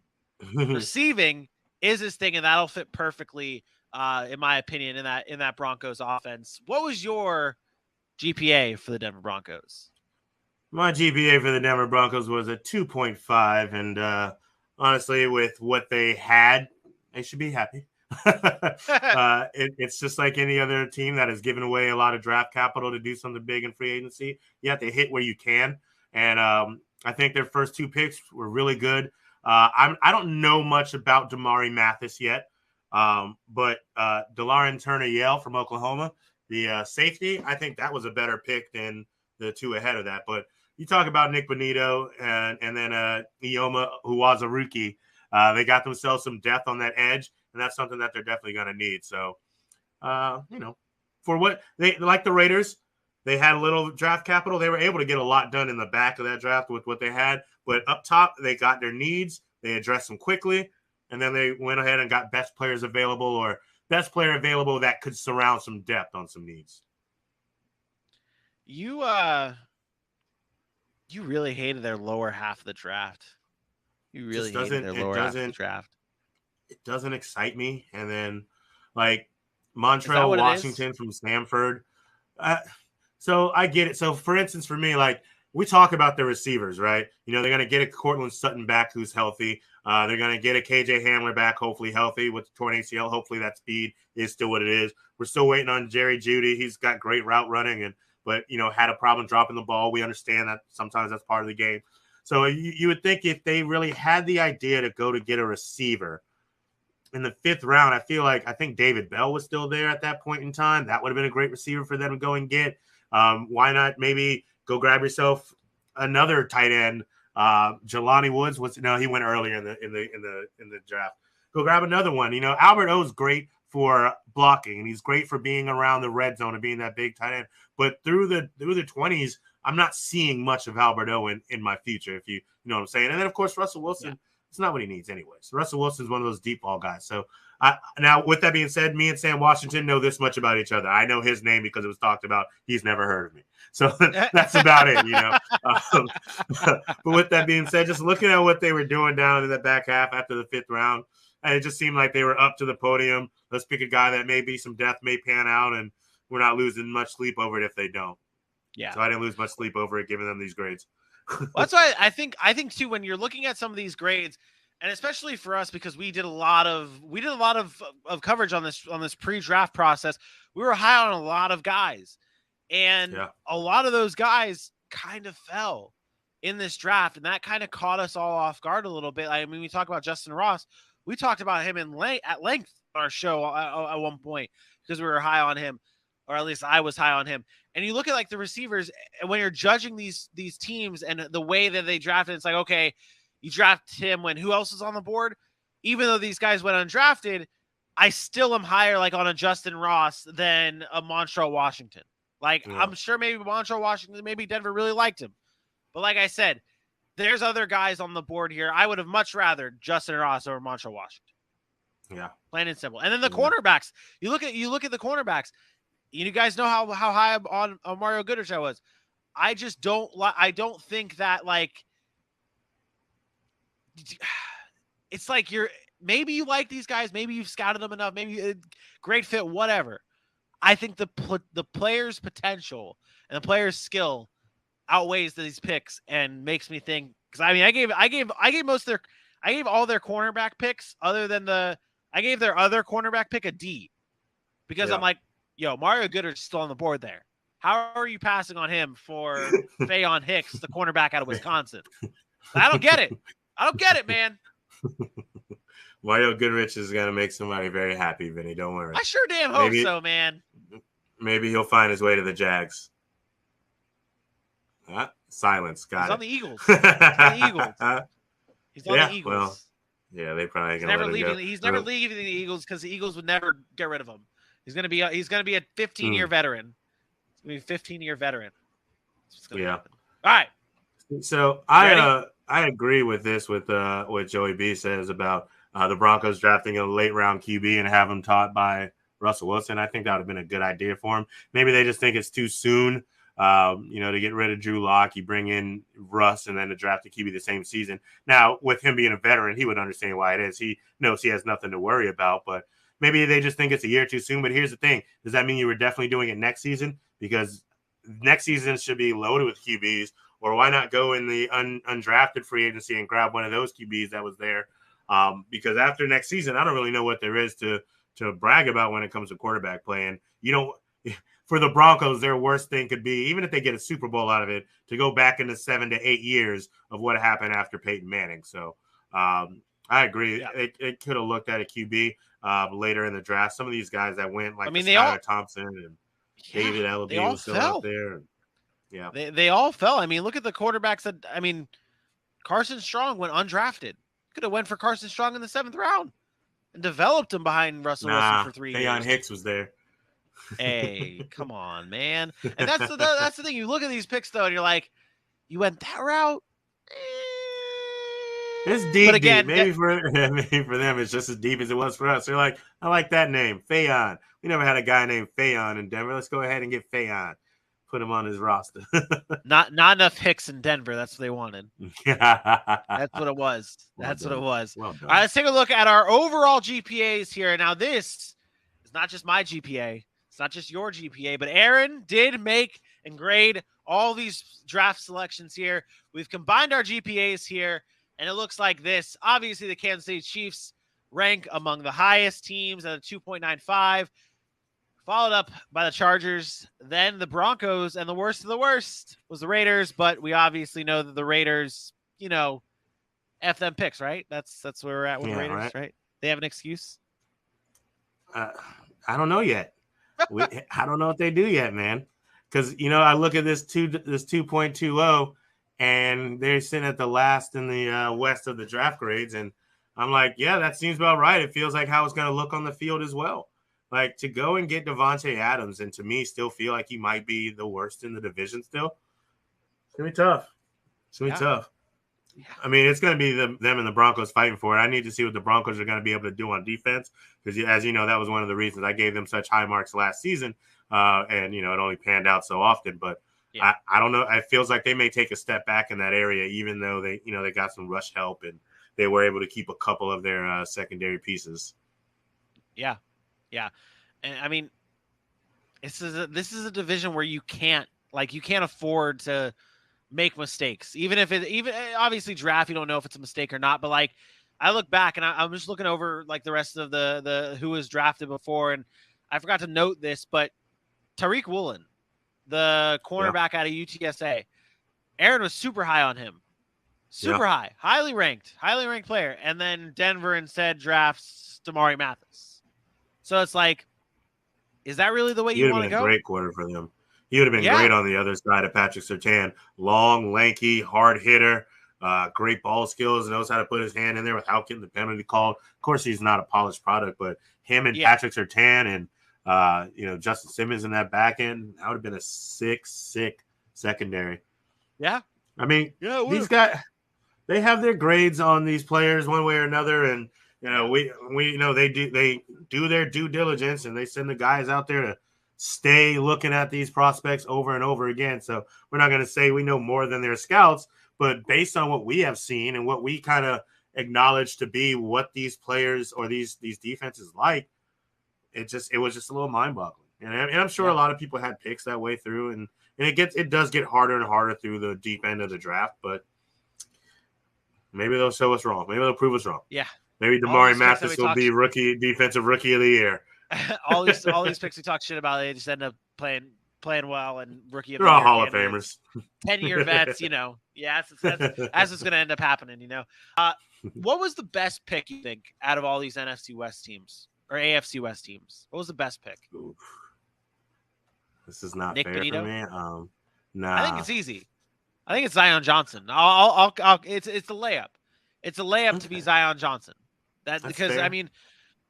Speaker 2: Receiving is his thing, and that'll fit perfectly, in my opinion, in that Broncos offense. What was your GPA for the Denver Broncos?
Speaker 3: My GPA for the Denver Broncos was a 2.5, and honestly, with what they had, they should be happy. It's just like any other team that has given away a lot of draft capital to do something big in free agency. You have to hit where you can, and I think their first two picks were really good. I don't know much about Damari Mathis yet, but DeLaron Turner-Yell from Oklahoma, the safety, I think that was a better pick than the two ahead of that. But you talk about Nick Bonito and then Ioma, who was a rookie. They got themselves some depth on that edge, and that's something that they're definitely going to need. So, for what they like, the Raiders, they had a little draft capital. They were able to get a lot done in the back of that draft with what they had. But up top, they got their needs. They addressed them quickly. And then they went ahead and got best players available, or best player available that could surround some depth on some needs.
Speaker 2: You really hated their lower half of the draft. You really hated their lower half of the draft.
Speaker 3: It doesn't excite me. And then, like, Montrell Washington from Stanford. So I get it. So, for instance, for me, like, we talk about the receivers, right? They're going to get a Cortland Sutton back who's healthy. They're going to get a KJ Hamler back, hopefully healthy with the torn ACL. Hopefully that speed is still what it is. We're still waiting on Jerry Jeudy. He's got great route running, but had a problem dropping the ball. We understand that sometimes that's part of the game. So you would think if they really had the idea to go to get a receiver in the fifth round, I think David Bell was still there at that point in time. That would have been a great receiver for them to go and get. Why not maybe go grab yourself another tight end? Jelani Woods he went earlier in the draft. Go grab another one. Albert O's great for blocking, and he's great for being around the red zone and being that big tight end. But through the 20s, I'm not seeing much of Albert O in my future, if you know what I'm saying. And then of course Russell Wilson, it's not what he needs anyways. Russell Wilson's one of those deep ball guys. So now, with that being said, me and Sam Washington know this much about each other. I know his name because it was talked about. He's never heard of me. So that's about it, But with that being said, just looking at what they were doing down in the back half after the fifth round, and it just seemed like they were up to the podium. Let's pick a guy that maybe some depth may pan out, and we're not losing much sleep over it if they don't. Yeah. So I didn't lose much sleep over it, giving them these grades.
Speaker 2: Well, that's why I think too, when you're looking at some of these grades, and especially for us, because we did a lot of coverage on this pre-draft process, we were high on a lot of guys, and a lot of those guys kind of fell in this draft, and that kind of caught us all off guard a little bit. I mean, we talk about Justin Ross. We talked about him at length our show at one point because we were high on him, or at least I was high on him. And you look at like the receivers, and when you're judging these teams and the way that they drafted, it's like, okay, you draft him when who else is on the board? Even though these guys went undrafted, I still am higher like on a Justin Ross than a Montrell Washington. Like, I'm sure maybe Montrell Washington, maybe Denver really liked him. But like I said, there's other guys on the board here. I would have much rather Justin Ross over Montrell Washington.
Speaker 3: Yeah.
Speaker 2: Plain and simple. And then the cornerbacks. You look at the cornerbacks. You guys know how high on Mario Goodrich I was. I just don't I don't think that, like, it's like maybe you like these guys, maybe you've scouted them enough, maybe great fit, whatever. I think the player's potential and the player's skill outweighs these picks and makes me think, because I mean I gave all their cornerback picks other than I gave their other cornerback pick a D, because I'm like, yo, Mario Goodrich is still on the board there. How are you passing on him for Faion Hicks, the cornerback out of Wisconsin? I don't get it. I don't get it, man.
Speaker 3: Mario Goodrich is going to make somebody very happy, Vinny. Don't worry.
Speaker 2: I sure damn hope so, man.
Speaker 3: Maybe he'll find his way to the Jags. Silence. Got
Speaker 2: He's
Speaker 3: it.
Speaker 2: On the Eagles. He's on the Eagles. He's on the Eagles.
Speaker 3: Well, yeah, they probably
Speaker 2: He's never leaving. He's never leaving the Eagles because the Eagles would never get rid of him. He's gonna be a 15-year veteran. He's gonna be a 15-year veteran. Happen. All right.
Speaker 3: So I agree with this with what Joey B says about the Broncos drafting a late round QB and have him taught by Russell Wilson. I think that would have been a good idea for him. Maybe they just think it's too soon. To get rid of Drew Lock, you bring in Russ, and then to draft a QB the same season. Now, with him being a veteran, he would understand why it is. He knows he has nothing to worry about, but maybe they just think it's a year too soon. But here's the thing. Does that mean you were definitely doing it next season? Because next season should be loaded with QBs, or why not go in the undrafted free agency and grab one of those QBs that was there? Because after next season, I don't really know what there is to brag about when it comes to quarterback play. And you don't – for the Broncos, their worst thing could be, even if they get a Super Bowl out of it, to go back into 7 to 8 years of what happened after Peyton Manning. So I agree. Yeah. It could have looked at a QB later in the draft. Some of these guys that went, like Skylar Thompson and David Ellaby was still out there. Yeah.
Speaker 2: They all fell. I mean, look at the quarterbacks Carson Strong went undrafted. Could have went for Carson Strong in the 7th round and developed him behind Russell Wilson for 3 years.
Speaker 3: Faion Hicks was there.
Speaker 2: Hey, come on, man. And that's the thing. You look at these picks, though, and you're like, you went that route?
Speaker 3: It's deep, but again, deep. Maybe for them, it's just as deep as it was for us. They're like, I like that name, Faion. We never had a guy named Faion in Denver. Let's go ahead and get Faion. Put him on his roster.
Speaker 2: Not enough Hicks in Denver. That's what they wanted. That's what it was. That's what it was.
Speaker 3: Well done.
Speaker 2: All right, let's take a look at our overall GPAs here. Now, this is not just my GPA. It's not just your GPA, but Aaron did make and grade all these draft selections here. We've combined our GPAs here, and it looks like this. Obviously, the Kansas City Chiefs rank among the highest teams at a 2.95, followed up by the Chargers, then the Broncos, and the worst of the worst was the Raiders, but we obviously know that the Raiders, F them picks, right? That's where we're at with the Raiders, right? They have an excuse?
Speaker 3: I don't know yet. I don't know what they do yet, man. Because, I look at this 2.20, and they're sitting at the last in the west of the draft grades. And I'm like, yeah, that seems about right. It feels like how it's going to look on the field as well. Like, to go and get Devontae Adams, and to me still feel like he might be the worst in the division still. It's going to be tough. It's going to be tough. Yeah. I mean, it's going to be them and the Broncos fighting for it. I need to see what the Broncos are going to be able to do on defense because, as you know, that was one of the reasons I gave them such high marks last season. And, it only panned out so often. But I don't know. It feels like they may take a step back in that area, even though they got some rush help and they were able to keep a couple of their secondary pieces. Yeah.
Speaker 2: Yeah. And, I mean, this is a division where you can't afford to – make mistakes, even obviously draft, you don't know if it's a mistake or not, but like I look back and I'm just looking over like the rest of the who was drafted before, and I forgot to note this, but Tariq Woolen, the cornerback out of UTSA, Aaron was super high on him, highly ranked player, and then Denver instead drafts Damari Mathis. So it's like, is that really the way
Speaker 3: He
Speaker 2: you
Speaker 3: would
Speaker 2: want
Speaker 3: have
Speaker 2: to
Speaker 3: been a
Speaker 2: go?
Speaker 3: great quarter for them. He would have been
Speaker 2: Yeah.
Speaker 3: great on the other side of Patrick Surtain. Long, lanky, hard hitter, great ball skills, knows how to put his hand in there without getting the penalty called. Of course, he's not a polished product, but him and Patrick Surtain and Justin Simmons in that back end, that would have been a sick secondary.
Speaker 2: Yeah.
Speaker 3: I mean,
Speaker 2: Yeah,
Speaker 3: these guys, they have their grades on these players one way or another, and we they do their due diligence, and they send the guys out there to stay looking at these prospects over and over again. So we're not going to say we know more than their scouts, but based on what we have seen and what we kind of acknowledge to be what these players or these defenses like, it was just a little mind-boggling. And I'm sure a lot of people had picks that way through, and it does get harder and harder through the deep end of the draft, but maybe they'll show us wrong. Maybe they'll prove us wrong.
Speaker 2: Yeah.
Speaker 3: Maybe Damari Mathis will be defensive rookie of the year.
Speaker 2: all these picks we talk shit about, they just end up playing well and rookie of the
Speaker 3: year. They're all
Speaker 2: year
Speaker 3: Hall of Famers.
Speaker 2: 10-year vets, Yeah, that's what's going to end up happening, What was the best pick, you think, out of all these NFC West teams or AFC West teams? What was the best pick?
Speaker 3: Oof. This is not
Speaker 2: Nick
Speaker 3: fair
Speaker 2: Benito?
Speaker 3: for me. Nah.
Speaker 2: I think it's easy. I think it's Zion Johnson. It's a layup. It's a layup to be Zion Johnson. That's because fair. I mean,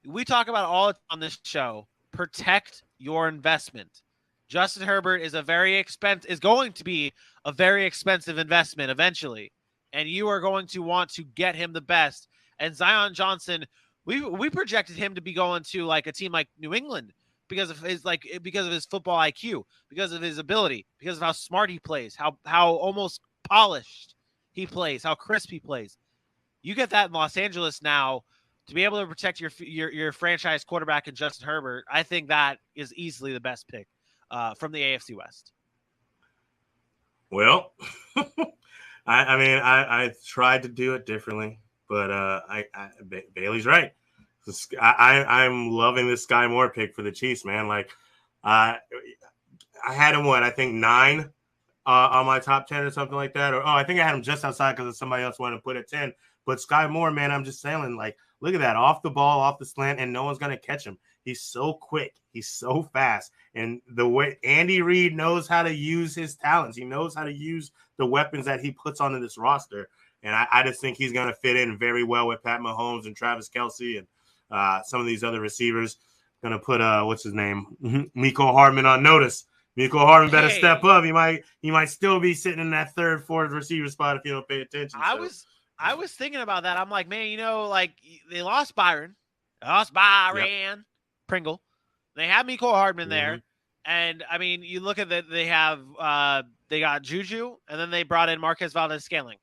Speaker 2: we talk about all on this show. Protect your investment. Justin Herbert is going to be a very expensive investment eventually, and you are going to want to get him the best. And Zion Johnson, we projected him to be going to like a team like New England because of his football IQ, because of his ability, because of how smart he plays, how almost polished he plays, how crisp he plays. You get that in Los Angeles now. To be able to protect your franchise quarterback in Justin Herbert, I think that is easily the best pick from the AFC West.
Speaker 3: Well, I tried to do it differently, but Bailey's right. I'm loving this Sky Moore pick for the Chiefs, man. Like, I had him, I think 9 on my top 10 or something like that. Or I think I had him just outside because somebody else wanted to put it 10. But Sky Moore, man, I'm just saying, like, look at that, off the ball, off the slant, and no one's going to catch him. He's so quick. He's so fast. And the way Andy Reid knows how to use his talents, he knows how to use the weapons that he puts onto this roster. And I just think he's going to fit in very well with Pat Mahomes and Travis Kelce and some of these other receivers. Going to put, what's his name, Mecole Hardman on notice. Mecole Hardman better step up. He might still be sitting in that 3rd, 4th receiver spot if you don't pay attention.
Speaker 2: I was thinking about that. I'm like, man, like they lost Byron. Pringle. They have Mecole Hardman there. And I mean, you look at that, they got Juju, and then they brought in Marquez Valdez-Scantling.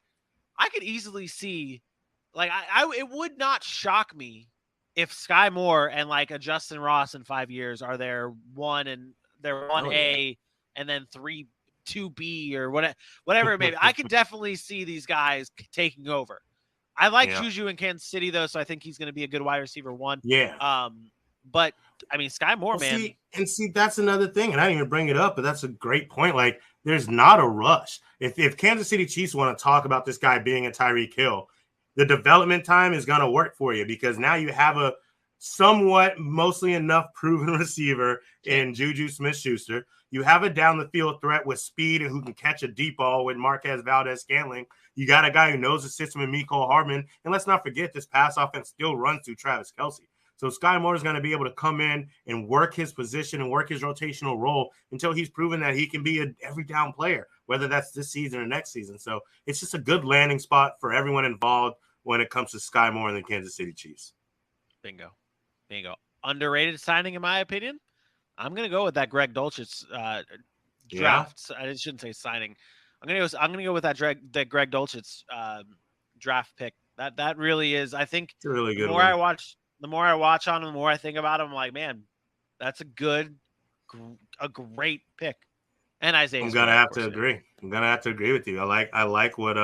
Speaker 2: I could easily see, like, it would not shock me if Sky Moore and like a Justin Ross in 5 years are their 1A and then 2B or whatever it may be. I can definitely see these guys taking over. I like Juju in Kansas City though, so I think he's going to be a good wide receiver 1.
Speaker 3: Yeah.
Speaker 2: But I mean, Sky Moore, man.
Speaker 3: See, that's another thing, and I didn't even bring it up, but that's a great point. Like, there's not a rush. If Kansas City Chiefs want to talk about this guy being a Tyreek Hill, the development time is going to work for you because now you have a somewhat mostly enough proven receiver in Juju Smith-Schuster. You have a down the field threat with speed and who can catch a deep ball with Marquez Valdez-Scantling. You got a guy who knows the system in Mecole Hardman. And let's not forget, this pass offense still runs through Travis Kelce. So Sky Moore is going to be able to come in and work his position and work his rotational role until he's proven that he can be an every down player, whether that's this season or next season. So it's just a good landing spot for everyone involved when it comes to Sky Moore and the Kansas City Chiefs.
Speaker 2: Bingo. Underrated signing, in my opinion. I'm going to go with that Greg Dulcich draft. I shouldn't say signing. I'm going to go with that Greg Dulcich draft pick. That really is. I think
Speaker 3: it's a really good
Speaker 2: the more I watch on him, the more I think about him, I'm like, man, that's a great pick. And Isaiah,
Speaker 3: I'm gonna have to agree. I'm gonna have to agree with you. I like what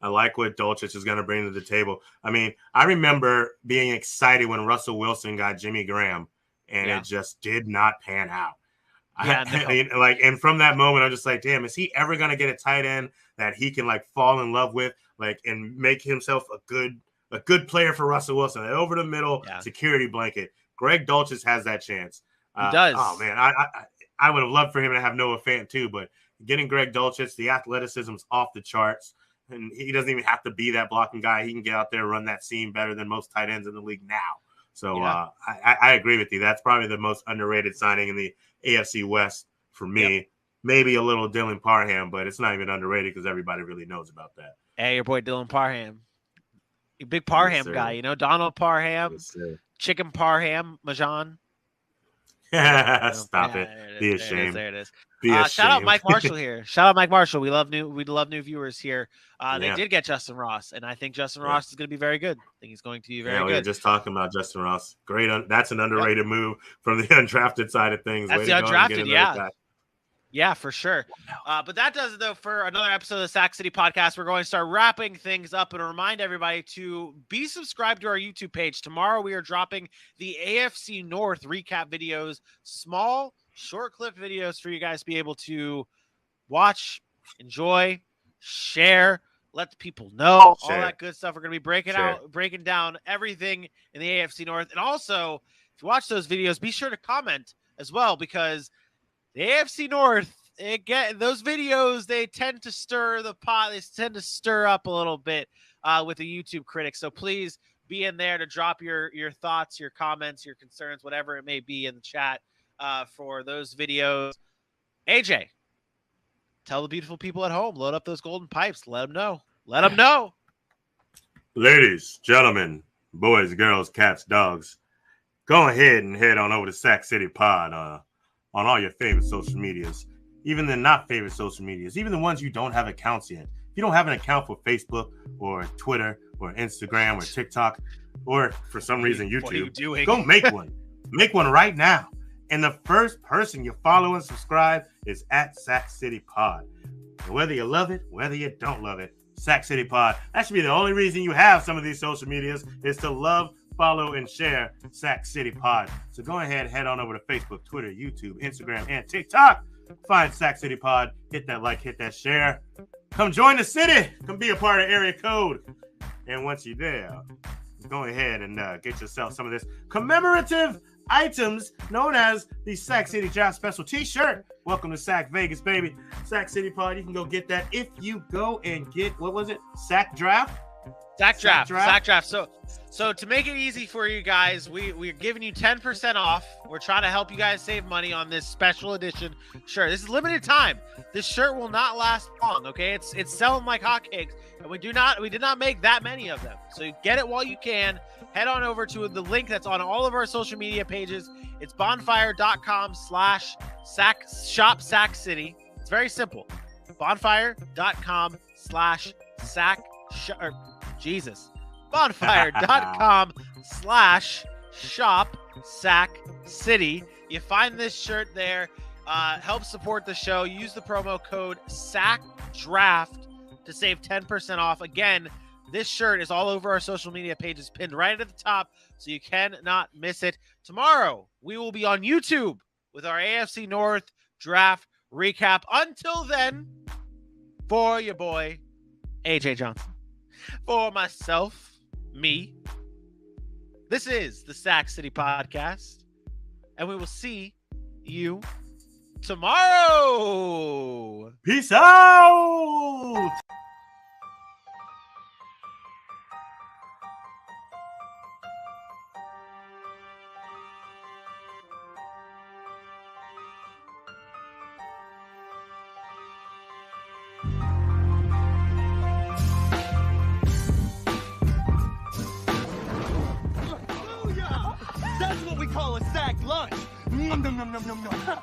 Speaker 3: Dulcich is gonna bring to the table. I mean, I remember being excited when Russell Wilson got Jimmy Graham, and it just did not pan out. And from that moment, I'm just like, damn, is he ever gonna get a tight end that he can like fall in love with, like, and make himself a good player for Russell Wilson, an over the middle security blanket? Greg Dulcich has that chance.
Speaker 2: He does.
Speaker 3: Oh man, I would have loved for him to have Noah Fant too, but getting Greg Dulcich, the athleticism's off the charts, and he doesn't even have to be that blocking guy. He can get out there and run that seam better than most tight ends in the league now. So I agree with you. That's probably the most underrated signing in the AFC West for me. Yep. Maybe a little Dylan Parham, but it's not even underrated because everybody really knows about that.
Speaker 2: Hey, your boy Dylan Parham. You big Parham guy, you know, Donald Parham, Chicken Parham, Majan.
Speaker 3: Stop it. Be ashamed.
Speaker 2: There it is. Shout out Mike Marshall here. Shout out Mike Marshall. We love new viewers here. They did get Justin Ross, and I think Justin Ross is going to be very good. I think he's going to be very good. We were just
Speaker 3: talking about Justin Ross. Great. That's an underrated move from the undrafted side of things.
Speaker 2: That's the undrafted, yeah. Yeah, for sure. But that does it, though, for another episode of the Sac City Podcast. We're going to start wrapping things up and remind everybody to be subscribed to our YouTube page. Tomorrow we are dropping the AFC North recap videos, small, short clip videos for you guys to be able to watch, enjoy, share, let the people know, all that good stuff. We're going to be breaking down everything in the AFC North. And also, if you watch those videos, be sure to comment as well, because the AFC North, those videos, they tend to stir the pot. They tend to stir up a little bit with the YouTube critics. So please be in there to drop your thoughts, your comments, your concerns, whatever it may be in the chat for those videos. AJ, tell the beautiful people at home, load up those golden pipes. Let them know. Let them know.
Speaker 3: Ladies, gentlemen, boys, girls, cats, dogs, go ahead and head on over to Sac City Pod on all your favorite social medias, even the not favorite social medias, even the ones you don't have accounts yet. If you don't have an account for Facebook or Twitter or Instagram or TikTok or for some reason YouTube,
Speaker 2: what are you doing?
Speaker 3: Go make one. Make one right now. And the first person you follow and subscribe is at Sac City Pod. And whether you love it, whether you don't love it, Sac City Pod. That should be the only reason you have some of these social medias, is to love, follow, and share Sac City Pod. So go ahead, head on over to Facebook, Twitter, YouTube, Instagram, and TikTok. Find Sac City Pod. Hit that like, hit that share. Come join the city. Come be a part of Area Code. And once you're there, go ahead and get yourself some of this commemorative items known as the Sac City Draft Special T-shirt. Welcome to Sac Vegas, baby. Sac City Pod. You can go get that if you go and get, what was it? Sac Draft?
Speaker 2: Sac Draft. So to make it easy for you guys, we're giving you 10% off. We're trying to help you guys save money on this special edition shirt. This is limited time. This shirt will not last long, okay? It's selling like hotcakes, and we did not make that many of them. So you get it while you can. Head on over to the link that's on all of our social media pages. It's bonfire.com/shop Sac City. It's very simple. bonfire.com/shop Sac City. You find this shirt there. Help support the show. Use the promo code SACDRAFT to save 10% off. Again, this shirt is all over our social media pages, pinned right at the top, so you cannot miss it. Tomorrow, we will be on YouTube with our AFC North draft recap. Until then, for your boy, AJ Johnson, for myself, me, this is the Sac City Podcast, and we will see you tomorrow.
Speaker 3: Peace out.
Speaker 1: That's what we call a sack lunch. Nom, nom, nom, nom, nom, nom.